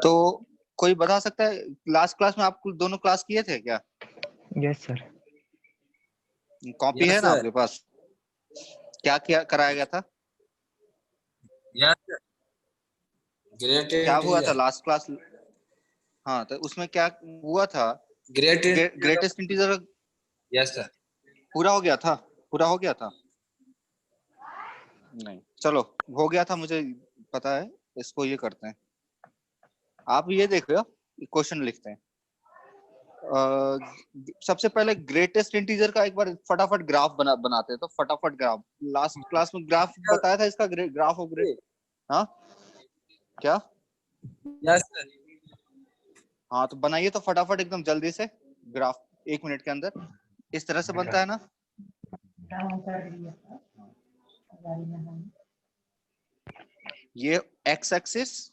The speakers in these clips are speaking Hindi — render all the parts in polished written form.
तो कोई बता सकता है, लास्ट क्लास में आप दोनों क्लास किए थे क्या? Yes sir. कॉपी है ना आपके पास? क्या क्या कराया गया था? क्या हुआ था लास्ट क्लास? हाँ, तो उसमें क्या हुआ था? Greatest integer. Yes sir. पूरा हो गया था? पूरा हो गया था? नहीं, चलो हो गया था, मुझे पता है। इसको ये करते हैं, आप ये देख रहे हो, क्वेश्चन लिखते हैं। सबसे पहले ग्रेटेस्ट इंटीजर का एक बार फटाफट ग्राफ बनाते हैं। तो फटाफट ग्राफ, लास्ट क्लास में ग्राफ बताया था इसका, ग्राफ ऑफ ग्रेट। हाँ क्या? Yes sir. हाँ तो बनाइए तो फटाफट एकदम जल्दी से ग्राफ, 1 मिनट के अंदर। इस तरह से बनता है ना? ये एक्स एक्सिस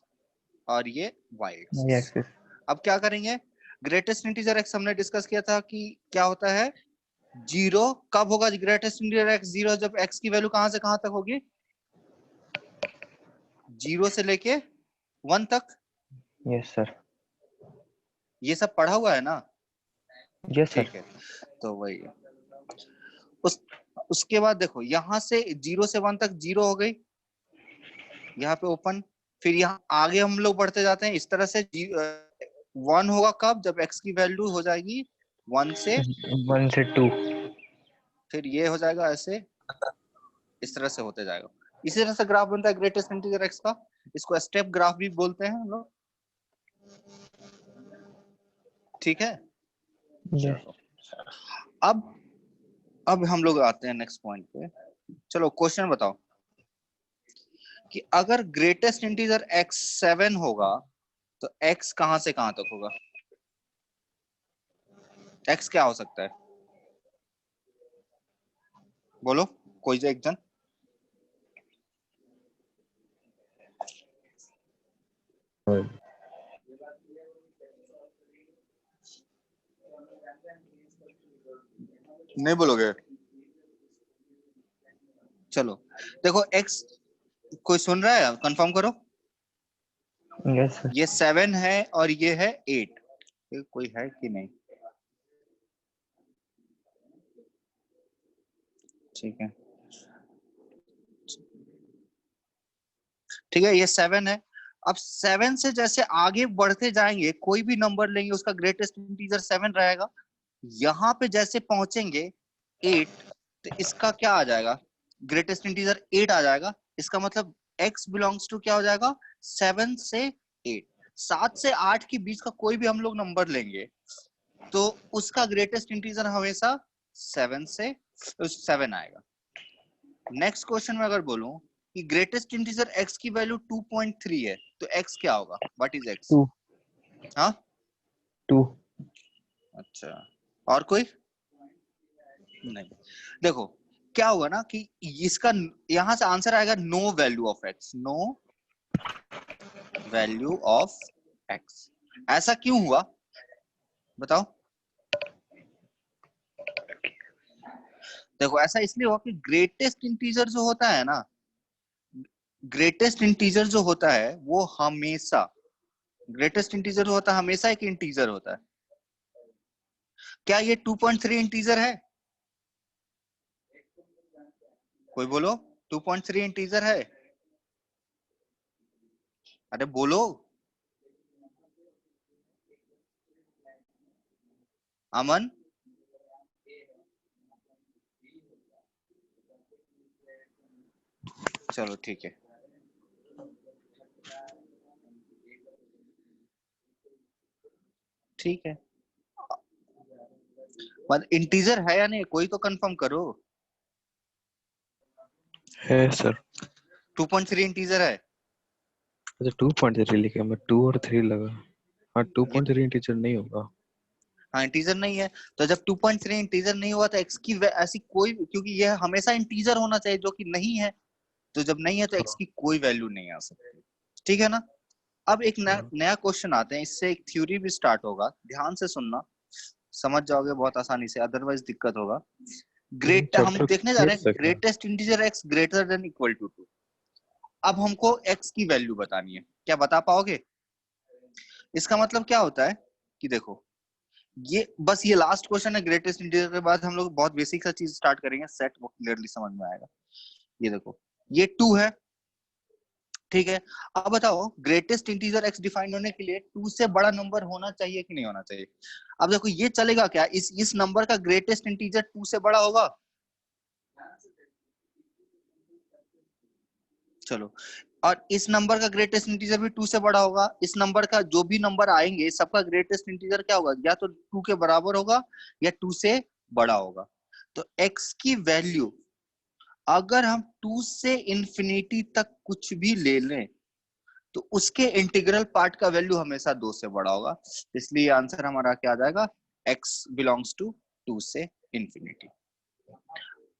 और ये वाई एक्सिस। अब क्या करेंगे? ग्रेटेस्ट इंटीजर एक्स हमने डिस्कस किया था कि क्या होता है, जीरो। कब होगा ग्रेटेस्ट इंटीजर एक्स जीरो? जब एक्स की वैल्यू कहां से कहां तक होगी? 0 से लेके 1 तक। Yes sir. ये सब पढ़ा हुआ है ना? Yes sir. ठीक है, तो वही है। उसके बाद देखो, यहां से 0 से 1 तक 0 हो गई, यहाँ पे ओपन। फिर यहाँ आगे हम लोग बढ़ते जाते हैं इस तरह से। 1 होगा कब? जब x की वैल्यू हो जाएगी 1 से 2। फिर ये हो जाएगा ऐसे, इस तरह से होते जाएगा। इसी तरह से ग्राफ बनता है ग्रेटेस्ट इंटीजर x का। इसको स्टेप ग्राफ भी बोलते हैं हम लोग। ठीक है, चलो अब हम लोग आते हैं नेक्स्ट पॉइंट पे। चलो क्वेश्चन बताओ कि अगर ग्रेटेस्ट इंटीजर x 7 होगा तो x कहां से कहां तक होगा? x क्या हो सकता है? बोलो कोई एक जन। नहीं बोलोगे? चलो देखो, x कोई सुन रहा है? कंफर्म करो। Yes sir. ये 7 है और ये है 8। कोई है कि नहीं? ठीक है, ठीक है, ये 7 है। अब 7 से जैसे आगे बढ़ते जाएंगे, कोई भी नंबर लेंगे उसका ग्रेटेस्ट इंटीजर 7 रहेगा। यहां पे जैसे पहुंचेंगे 8, तो इसका क्या आ जाएगा? ग्रेटेस्ट इंटीजर 8 आ जाएगा। इसका मतलब x बिलोंग्स टू क्या हो जाएगा? 7 से 8। 7 से 8 के बीच का कोई भी हम लोग नंबर लेंगे तो उसका ग्रेटेस्ट इंटीजर हमेशा 7 से 7 आएगा। नेक्स्ट क्वेश्चन में अगर बोलूं कि ग्रेटेस्ट इंटीजर x की वैल्यू 2.3 है तो x क्या होगा? What is x? 2। हाँ 2। अच्छा, और कोई नहीं? देखो क्या होगा ना कि इसका यहां से आंसर आएगा no value of x। No value of x। ऐसा क्यों हुआ बताओ? देखो ऐसा इसलिए हुआ कि ग्रेटेस्ट इंटीजर जो होता है ना, ग्रेटेस्ट इंटीजर जो होता है वो हमेशा, ग्रेटेस्ट इंटीजर जो होता है हमेशा एक इंटीजर होता है। क्या ये 2.3 इंटीजर है? कोई बोलो 2.3 इंटीजर है? अरे बोलो। अमन, चलो ठीक है। ठीक है, मतलब इंटीजर है या नहीं, कोई तो कंफर्म करो। है सर। 2.3 इंटीजर है? अच्छा 2.3 लिखा, मैं 2 और 3 लगा। हाँ 2.3 इंटीजर नहीं होगा। हाँ इंटीजर नहीं है, तो जब 2.3 इंटीजर नहीं हुआ तो x की ऐसी कोई, क्योंकि यह हमेशा इंटीजर होना चाहिए जो कि नहीं है, तो जब नहीं है तो x की कोई वैल्यू नहीं आ सकती। ठीक है ना? अब एक नया क्वेश्चन आते हैं, इससे एक थ्योरी भी स्टार्ट होगा, ध्यान से सुनना, समझ जाओगे बहुत आसानी से, अदरवाइज दिक्कत होगा। हम देखने जा रहे हैं greatest integer x greater than equal to 2। अब हमको x की वैल्यू बतानी है। क्या बता पाओगे? इसका मतलब क्या होता है कि देखो, ये बस ये लास्ट क्वेश्चन है ग्रेटेस्ट इंटीजर के बाद हम लोग बहुत बेसिक सा चीज स्टार्ट करेंगे, सेट वो क्लियरली समझ में आएगा। ये देखो, ये 2 है, ठीक है। अब बताओ ग्रेटेस्ट इंटीजर x डिफाइन होने के लिए 2 से बड़ा नंबर होना चाहिए कि नहीं होना चाहिए? अब देखो ये चलेगा क्या, इस नंबर का ग्रेटेस्ट इंटीजर 2 से बड़ा होगा? चलो, और इस नंबर का ग्रेटेस्ट इंटीजर भी 2 से बड़ा होगा। इस नंबर का जो भी नंबर आएंगे सबका ग्रेटेस्ट इंटीजर क्या होगा, या तो 2 के बराबर होगा या 2 से बड़ा होगा। तो x की वैल्यू अगर हम 2 से इंफिनिटी तक कुछ भी ले लें तो उसके इंटीग्रल पार्ट का वैल्यू हमेशा 2 से बड़ा होगा, इसलिए आंसर हमारा क्या आ जाएगा, x बिलोंग्स टू 2 से इंफिनिटी।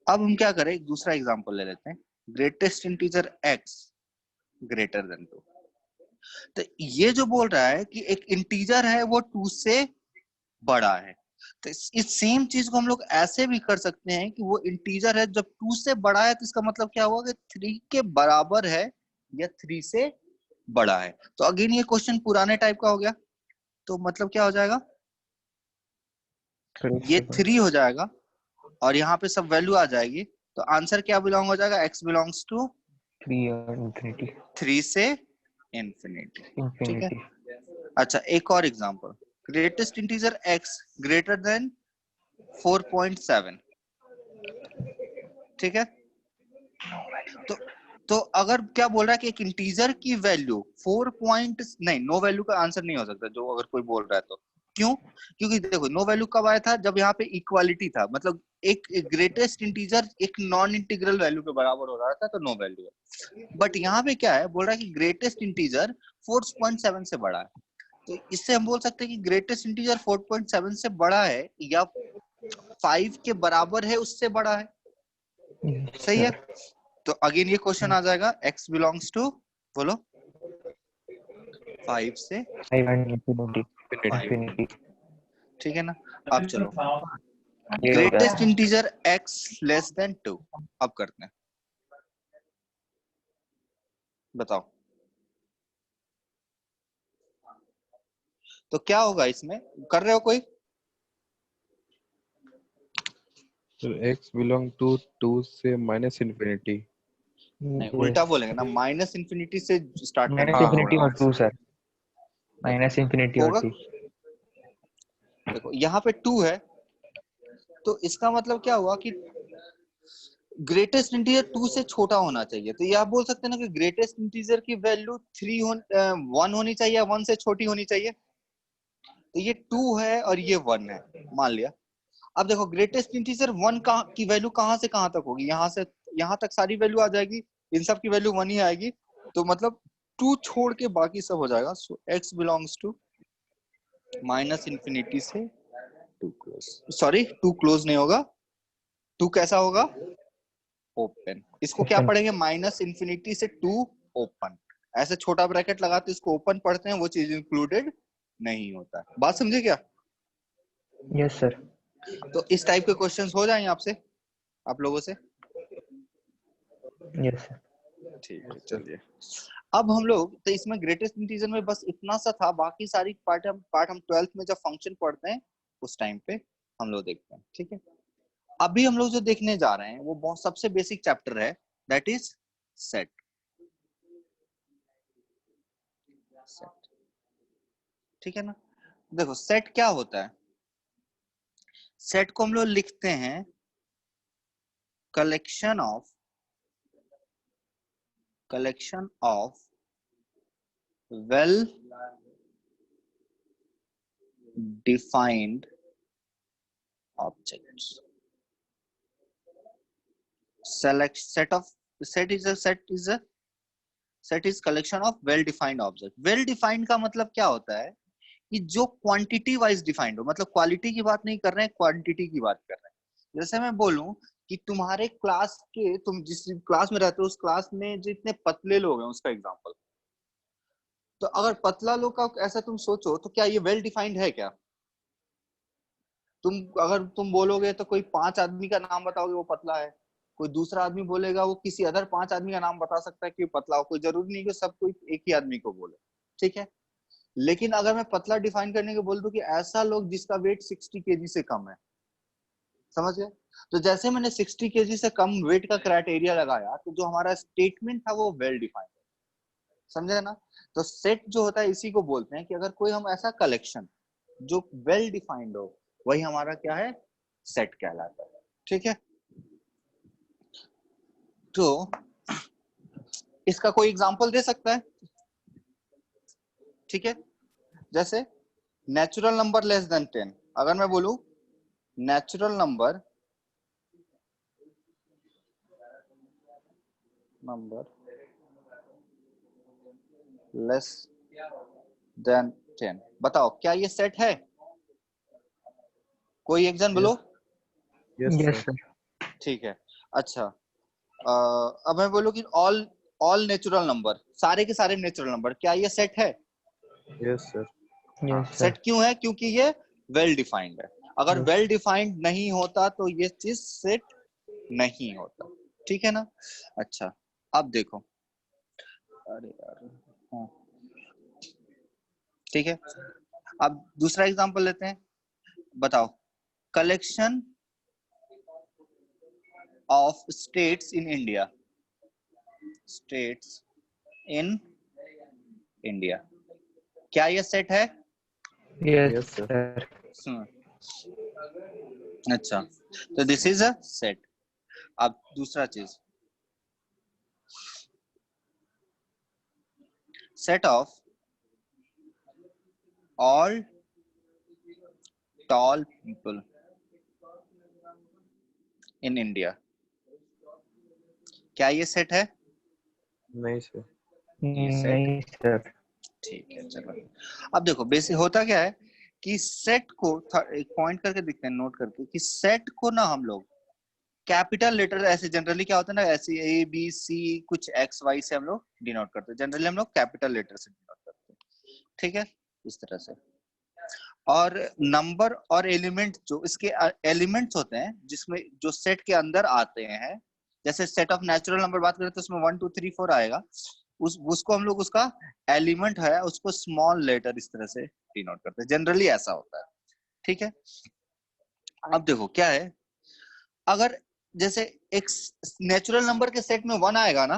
अब हम क्या करें, दूसरा एग्जांपल ले लेते हैं, greatest integer x greater then 2। तो ये जो बोल रहा है कि एक इंटीजर है वो 2 से बड़ा है, तो इस सेम चीज को हम लोग ऐसे भी कर सकते हैं कि वो इंटीजर है जब 2 से बड़ा है तो इसका मतलब क्या हुआ कि 3 के बराबर है या 3 से बड़ा है। तो अगेन ये क्वेश्चन पुराने टाइप का हो गया, तो मतलब क्या हो जाएगा, ये 3 हो जाएगा और यहाँ पे सब वैल्यू आ जाएगी, तो आंसर क्या बिलोंग हो जाएगा, x बिलोंग्स टू 3 और इंफिनिटी 3 से इंफिनिटी, ठीक है। इंफिनिटी। अच्छा, एक और example, greatest integer x greater then 4.7, ठीक है। तो अगर क्या बोल रहा है कि एक इंटीजर की वैल्यू 4 पॉइंट नहीं, नो वैल्यू का आंसर नहीं हो सकता जो अगर कोई बोल रहा है तो, क्यों? क्योंकि देखो नो वैल्यू कब आया था, जब यहाँ पे इक्वालिटी था, मतलब एक ग्रेटेस्ट इंटीजर एक नॉन इंटीग्रल वैल्यू के बराबर हो रहा था तो नो वैल्यू है। बट यहाँ पे क्या है, बोल रहा है कि ग्रेटेस्ट इंटीजर 4.7 से बड़ा है, तो इससे हम बोल सकते हैं कि ग्रेटेस्ट इंटीजर 4.7 से बड़ा है या 5 के बराबर है, उससे बड़ा है, सही है। तो अगेन ये क्वेश्चन आ जाएगा, x बिलोंग्स टू, बोलो, 5 से 5 एंड इंफिनिटी 5, इंफिनिटी। ठीक है ना। अब चलो, ये हो ग्रेटेस्ट गया। इंटीजर x लेस देन 2, अब करते हैं, बताओ तो क्या होगा इसमें, कर रहे हो कोई? तो x बिलोंग टू 2 से माइनस इंफिनिटी। नहीं, उल्टा बोलेंगे ना, माइनस इंफिनिटी से स्टार्ट करना माइनस हाँ है। इंफिनिटी हाँ और 2 सर, माइनस इंफिनिटी और होगा, 2। देखो यहाँ पे 2 है, तो इसका मतलब क्या हुआ कि ग्रेटेस्ट इंटीजर 2 से छोटा होना चाहिए, तो ये आप बोल सकते हैं ना कि ग्रेटेस्ट इंटीजर की वैल्यू 1 होनी चाहिए, 1 से छोटी होनी चाहिए। तो ये 2 है और ये 1 है, मान लिया। अब देखो ग्रेटेस्ट इंटीजर 1 की वैल्यू कहां से कहां तक होगी, यहाँ से यहाँ तक सारी वैल्यू आ जाएगी, इन सब की वैल्यू 1 ही आएगी, तो मतलब 2 छोड़ के बाकी सब हो जाएगा। So x belongs to minus infinity से 2 क्लोज, सॉरी 2 क्लोज नहीं होगा, 2 कैसा होगा, ओपन। इसको क्या पढ़ेंगे, माइनस इंफिनिटी से 2 ओपन, ऐसे छोटा ब्रैकेट लगाते इसको ओपन पढ़ते हैं, वो चीज इंक्लूडेड नहीं होता है। बात समझे क्या? Yes sir. तो इस टाइप के क्वेश्चंस हो जाएंगे आपसे, आप लोगों से, यस सर। ठीक है। चलिए, अब हम लोग तो इसमें ग्रेटेस्ट इंटीजर में बस इतना सा था, बाकी सारी पार्ट हम 12th में जब फंक्शन पढ़ते हैं उस टाइम पे हम लोग देखते हैं, ठीक है। अभी हम लोग जो देखने जा रहे हैं वो बहुत सबसे बेसिक चैप्टर है, दैट इज सेट। ठीक है ना। देखो सेट क्या होता है, सेट को हम लोग लिखते हैं collection of well defined objects. Set is collection of well defined object. Well defined का मतलब क्या होता है कि जो क्वांटिटी वाइज डिफाइंड हो, मतलब क्वालिटी की बात नहीं कर रहे हैं, क्वांटिटी की बात कर रहे हैं। जैसे मैं बोलूं कि तुम्हारे क्लास के, तुम जिस क्लास में रहते हो उस क्लास में जितने पतले लोग हैं उसका एग्जांपल, तो अगर पतला लोग का ऐसा तुम सोचो तो क्या ये वेल डिफाइंड है क्या? अगर तुम बोलोगे तो कोई 5 आदमी का नाम बताओगे वो पतला है, कोई दूसरा आदमी बोलेगा वो किसी अदर 5 आदमी का नाम बता सकता है कि पतला हो, कोई जरूरी नहीं कि सब कोई एक ही आदमी को बोले, ठीक है। लेकिन अगर मैं पतला डिफाइन करने के बोल दूं कि ऐसा लोग जिसका वेट 60 केजी से कम है, समझ गए। तो जैसे मैंने 60 केजी से कम वेट का क्राइटेरिया लगाया तो जो हमारा स्टेटमेंट था वो वेल डिफाइंड, समझे ना। तो सेट जो होता है इसी को बोलते हैं कि अगर कोई हम ऐसा कलेक्शन जो वेल डिफाइंड हो, वही हमारा क्या है, सेट कहलाता है, ठीक है। तो इसका कोई एग्जांपल दे सकता है, ठीक है। जैसे नेचुरल नंबर लेस देन 10, अगर मैं बोलूं नेचुरल नंबर लेस देन 10, बताओ क्या ये सेट है? कोई एक जन बोलो। Yes, Yes, sir. sir. ठीक है, अच्छा। अब मैं बोलूं कि ऑल नेचुरल नंबर, सारे के सारे नेचुरल नंबर, क्या ये सेट है? Yes, sir. Yes, sir. Set क्यों है? क्योंकि ये वेल डिफाइंड है। अगर Yes. वेल डिफाइंड नहीं होता तो ये चीज सेट नहीं होता, ठीक है ना। अच्छा, अब देखो, अरे यार, हाँ, ठीक है। अब दूसरा एग्जांपल लेते हैं, बताओ collection of states in India, states in India, क्या ये सेट है? Yes, Yes, sir. sir. अच्छा, तो दिस इज अ सेट। अब दूसरा चीज, set of all tall people in India, क्या ये सेट है? नहीं sir. ये सेट, नहीं sir. ठीक है, चलो। अब देखो बेसिक होता क्या है कि सेट को एक पॉइंट करके दिखते हैं, नोट करके, कि सेट को ना हम लोग कैपिटल लेटर, ऐसे जनरली क्या होता है ना, ऐसे ए बी सी कुछ एक्स वाई से हम लोग डिनोट करते हैं, जनरली हम लोग कैपिटल लेटर से डिनोट करते हैं, ठीक है, इस तरह से। और नंबर और एलिमेंट, जो इसके एलिमेंट्स होते हैं जिसमें जो सेट के अंदर आते हैं, जैसे सेट ऑफ नेचुरल नंबर बात करें तो उसमें 1 2 3 4 आएगा, उसको हम लोग उसका एलिमेंट है उसको स्मॉल लेटर इस तरह से डिनोट करते हैं, जनरली ऐसा होता है, ठीक है। अब देखो क्या है, अगर जैसे एक नेचुरल नंबर के सेट में 1 आएगा ना,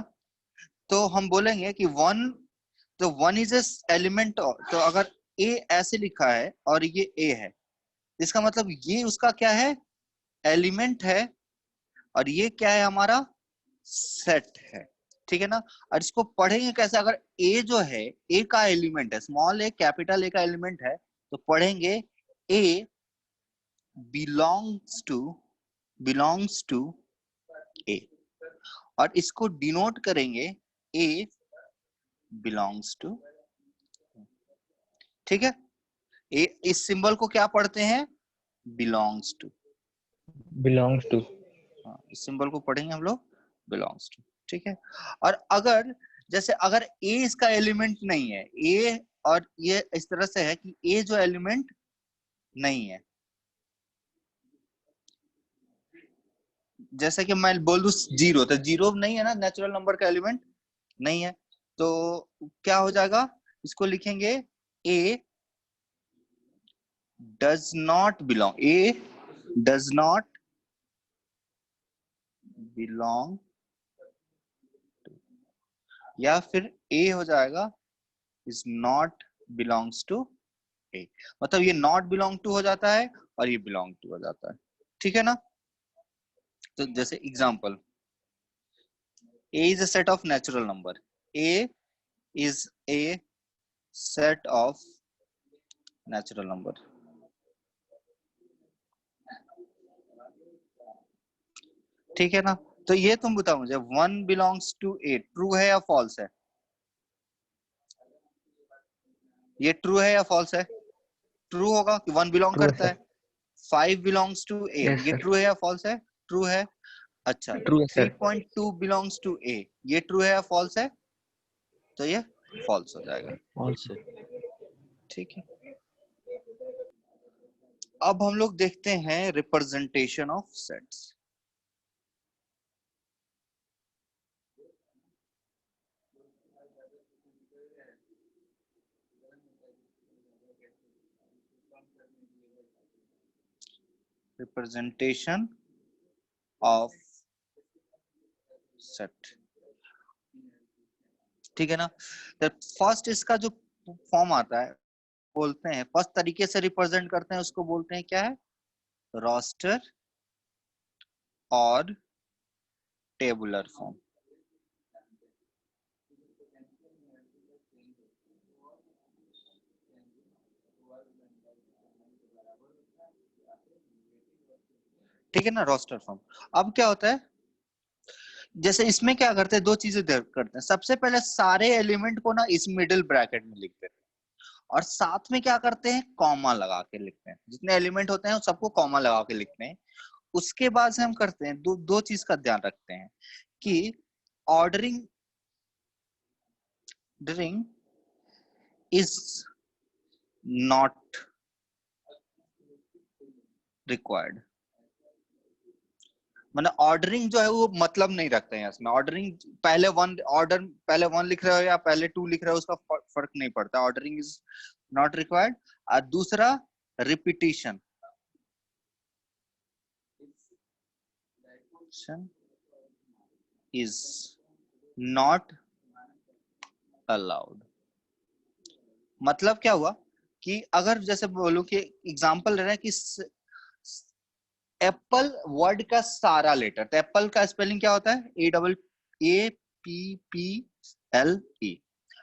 तो हम बोलेंगे कि 1, तो 1 इज एलिमेंट, तो अगर ए ऐसे लिखा है और ये ए है, इसका मतलब ये उसका क्या है, एलिमेंट है, और ये क्या है, हमारा सेट है, ठीक है ना। और इसको पढ़ेंगे कैसे, अगर ए जो है, ए का एलिमेंट है, स्मॉल ए कैपिटल ए का एलिमेंट है, तो पढ़ेंगे ए बिलोंग्स टू ए, और इसको डिनोट करेंगे ए बिलोंग्स टू, ठीक है। ए, इस सिंबल को क्या पढ़ते हैं, बिलोंग्स टू, Belongs to. इस सिंबल को पढ़ेंगे हम लोग बिलोंग्स टू, ठीक है। और अगर जैसे अगर ए इसका एलिमेंट नहीं है, ए, और ये इस तरह से है कि ए जो एलिमेंट नहीं है, जैसे कि मैं बोल दूं 0, तो 0 नहीं है ना, नेचुरल नंबर का एलिमेंट नहीं है, तो क्या हो जाएगा, इसको लिखेंगे A does not belong, A does not belong, या फिर ए हो जाएगा is not belongs to A, मतलब ये नॉट बिलोंग टू हो जाता है और ये बिलोंग टू हो जाता है, ठीक है ना। तो जैसे example, a is a set of natural number, a is a set of natural number, ठीक है ना। तो ये तुम बताओ मुझे, 1 belongs to a ट्रू है या फॉल्स है, ये ट्रू है या फॉल्स है, ट्रू होगा कि 1 बिलोंग True है करता sir. है। 5 belongs to a, Yes ये sir. ट्रू है या फॉल्स है, ट्रू है। अच्छा, True है sir. 3.2 belongs to a, ये ट्रू है या फॉल्स है, तो ये फॉल्स हो जाएगा, Also. ठीक है। अब हम लोग देखते हैं representation of sets. Representation of set, ठीक है ना। तो फर्स्ट इसका जो फॉर्म आता है बोलते हैं, फर्स्ट तरीके से रिप्रेजेंट करते हैं उसको बोलते हैं क्या है, रोस्टर और टेबुलर फॉर्म। ठीक है ना, रोस्टर फॉर्म। अब क्या होता है, जैसे इसमें क्या करते हैं, दो चीजें करते हैं। सबसे पहले सारे एलिमेंट को ना इस मिडिल ब्रैकेट में लिखते हैं, और साथ में क्या करते हैं, कॉमा लगा के लिखते हैं। जितने एलिमेंट होते हैं सबको कॉमा लगा के लिखते हैं। उसके बाद से हम करते हैं दो चीज का ध्यान रखते हैं कि ऑर्डरिंग इज नॉट रिक्वायर्ड। मतलब ऑर्डरिंग जो है वो मतलब नहीं रखते हैं इसमें। ऑर्डरिंग पहले वन लिख रहे हो या पहले टू लिख रहे हो, उसका फर्क नहीं पड़ता। Ordering is not required. और दूसरा रिपीटिशन इज नॉट अलाउड। मतलब क्या हुआ कि अगर जैसे बोलूं कि एग्जांपल ले रहे हैं कि एप्पल वर्ड का सारा लेटर, तो एप्पल का स्पेलिंग क्या होता है, APPL।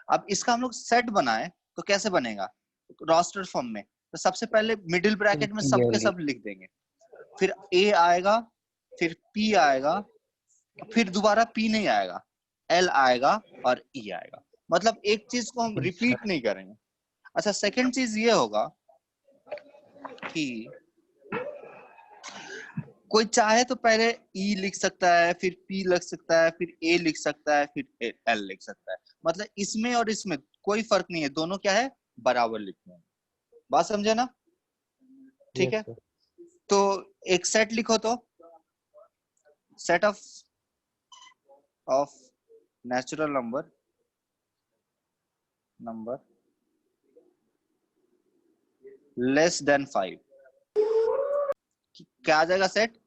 अब इसका हम लोग सेट बनाए तो कैसे बनेगा, रोस्टर फॉर्म में। तो सबसे पहले मिडिल ब्रैकेट में सब के सब लिख देंगे, फिर A आएगा, फिर P आएगा, फिर दोबारा P नहीं आएगा, L आएगा और E आएगा। मतलब एक चीज को हम रिपीट नहीं करेंगे। अच्छा, सेकंड चीज ये होगा कि कोई चाहे तो पहले E लिख सकता है, फिर P लिख सकता है, फिर A लिख सकता है, फिर L लिख सकता है। मतलब इसमें और इसमें कोई फर्क नहीं है, दोनों क्या है, बराबर लिखने हैं। बात समझे ना, ठीक है। तो एक सेट लिखो, तो set of natural number less than 5। क्या आ जाएगा सेट,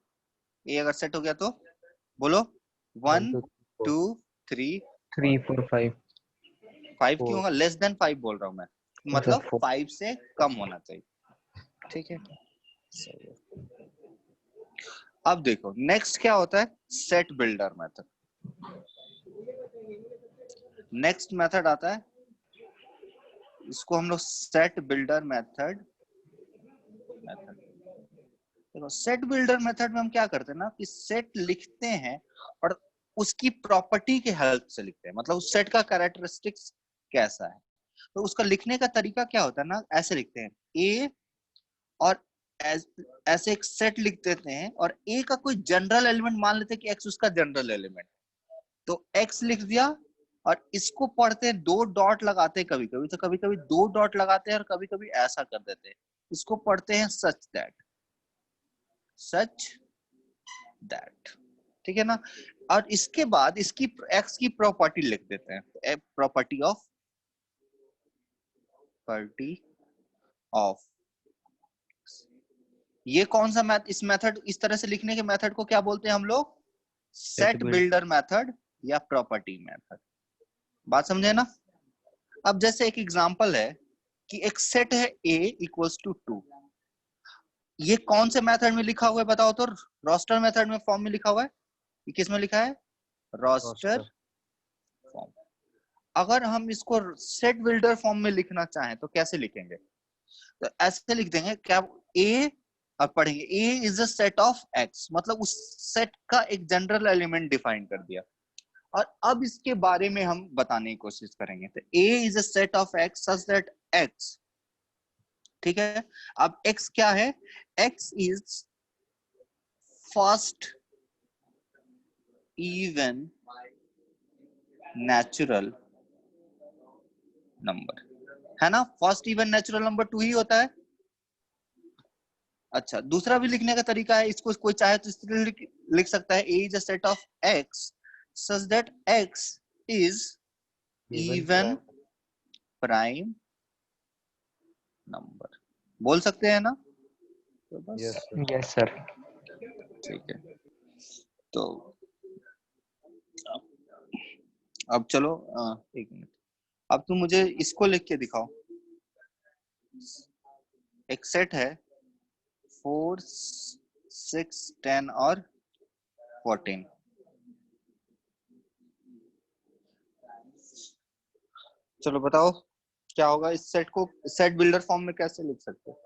ए अगर सेट हो गया तो बोलो 1 2 3 3 4 5 5 क्यों होगा, लेस देन 5 बोल रहा हूं मैं, मतलब 4 5 से कम होना चाहिए, ठीक है। सही है। अब देखो नेक्स्ट क्या होता है, set builder method. Next method आता है, इसको हम लोग सेट बिल्डर मेथड। देखो सेट बिल्डर मेथड में हम क्या करते हैं ना कि सेट लिखते हैं और उसकी प्रॉपर्टी के हेल्प से लिखते हैं। मतलब उस सेट का कैरेक्टरिस्टिक्स कैसा है, तो उसका लिखने का तरीका क्या होता है ना, ऐसे लिखते हैं ए, और ऐसे एक सेट लिख देते हैं, और ए का कोई जनरल एलिमेंट मान लेते हैं कि एक्स उसका जनरल एलिमेंट, तो एक्स लिख दिया। और इसको पढ़ते हैं, दो डॉट लगाते हैं कभी कभी, तो कभी कभी दो डॉट लगाते हैं और कभी कभी ऐसा कर देते हैं। इसको पढ़ते हैं सच दैट, ठीक है ना। और इसके बाद इसकी एक्स की प्रॉपर्टी लिख देते हैं, प्रॉपर्टी ऑफ। ये कौन सा इस मेथड, इस तरह से लिखने के मेथड को क्या बोलते हैं हम लोग, सेट बिल्डर मेथड या प्रॉपर्टी मेथड। बात समझे ना। अब जैसे एक एग्जांपल है कि एक सेट है A इक्वल्स टू 2। ये कौन से मेथड में लिखा हुआ है बताओ तो, रोस्टर मेथड में फॉर्म में लिखा हुआ है। ये किस में लिखा है, रोस्टर फॉर्म। अगर हम इसको सेट बिल्डर फॉर्म में लिखना चाहें तो कैसे लिखेंगे, तो ऐसे लिख देंगे क्या, A, अब पढ़ेंगे A is a set of X, मतलब उस सेट का एक जनरल एलिमेंट डिफाइन कर दिया। और अब इसके बारे में हम बताने की कोशिश करेंगे। तो A is a set of X such that X, ठीक है। अब X क्या है, X is first even natural number, है ना। फर्स्ट इवन नेचुरल नंबर 2 ही होता है। अच्छा, दूसरा भी लिखने का तरीका है, इसको कोई चाहे तो इस तरह लिख सकता है, A is a set of X such that X is even prime number। बोल सकते हैं ना? तो बस Yes, sir. Yes, sir. ठीक है। तो अब चलो एक मिनट, अब तुम मुझे इसको लिख के दिखाओ। एक सेट है 4, 6, 10 और 14। चलो बताओ क्या होगा। इस सेट को सेट बिल्डर फॉर्म में कैसे लिख सकते हो?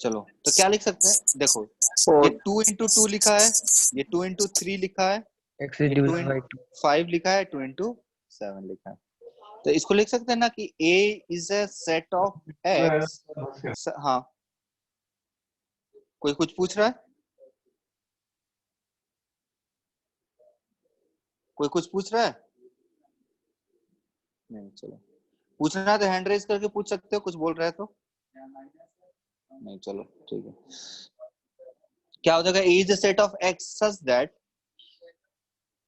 चलो तो क्या लिख सकते हैं, देखो ये 2 into 2 लिखा है, ये 2 into 3 लिखा है, X is ये 2 divided by into 2. 5 लिखा है, 2 into 7 लिखा है। तो इसको लिख सकते हैं ना कि A is a set of X। हाँ, कोई कुछ पूछ रहा है? कोई कुछ पूछ रहा है? नहीं, चलो पूछना है तो हैंड रेज करके पूछ सकते हो, कुछ बोल रहे हैं तो। नहीं, चलो ठीक है। क्या हो जाएगा? A is a set of X such that,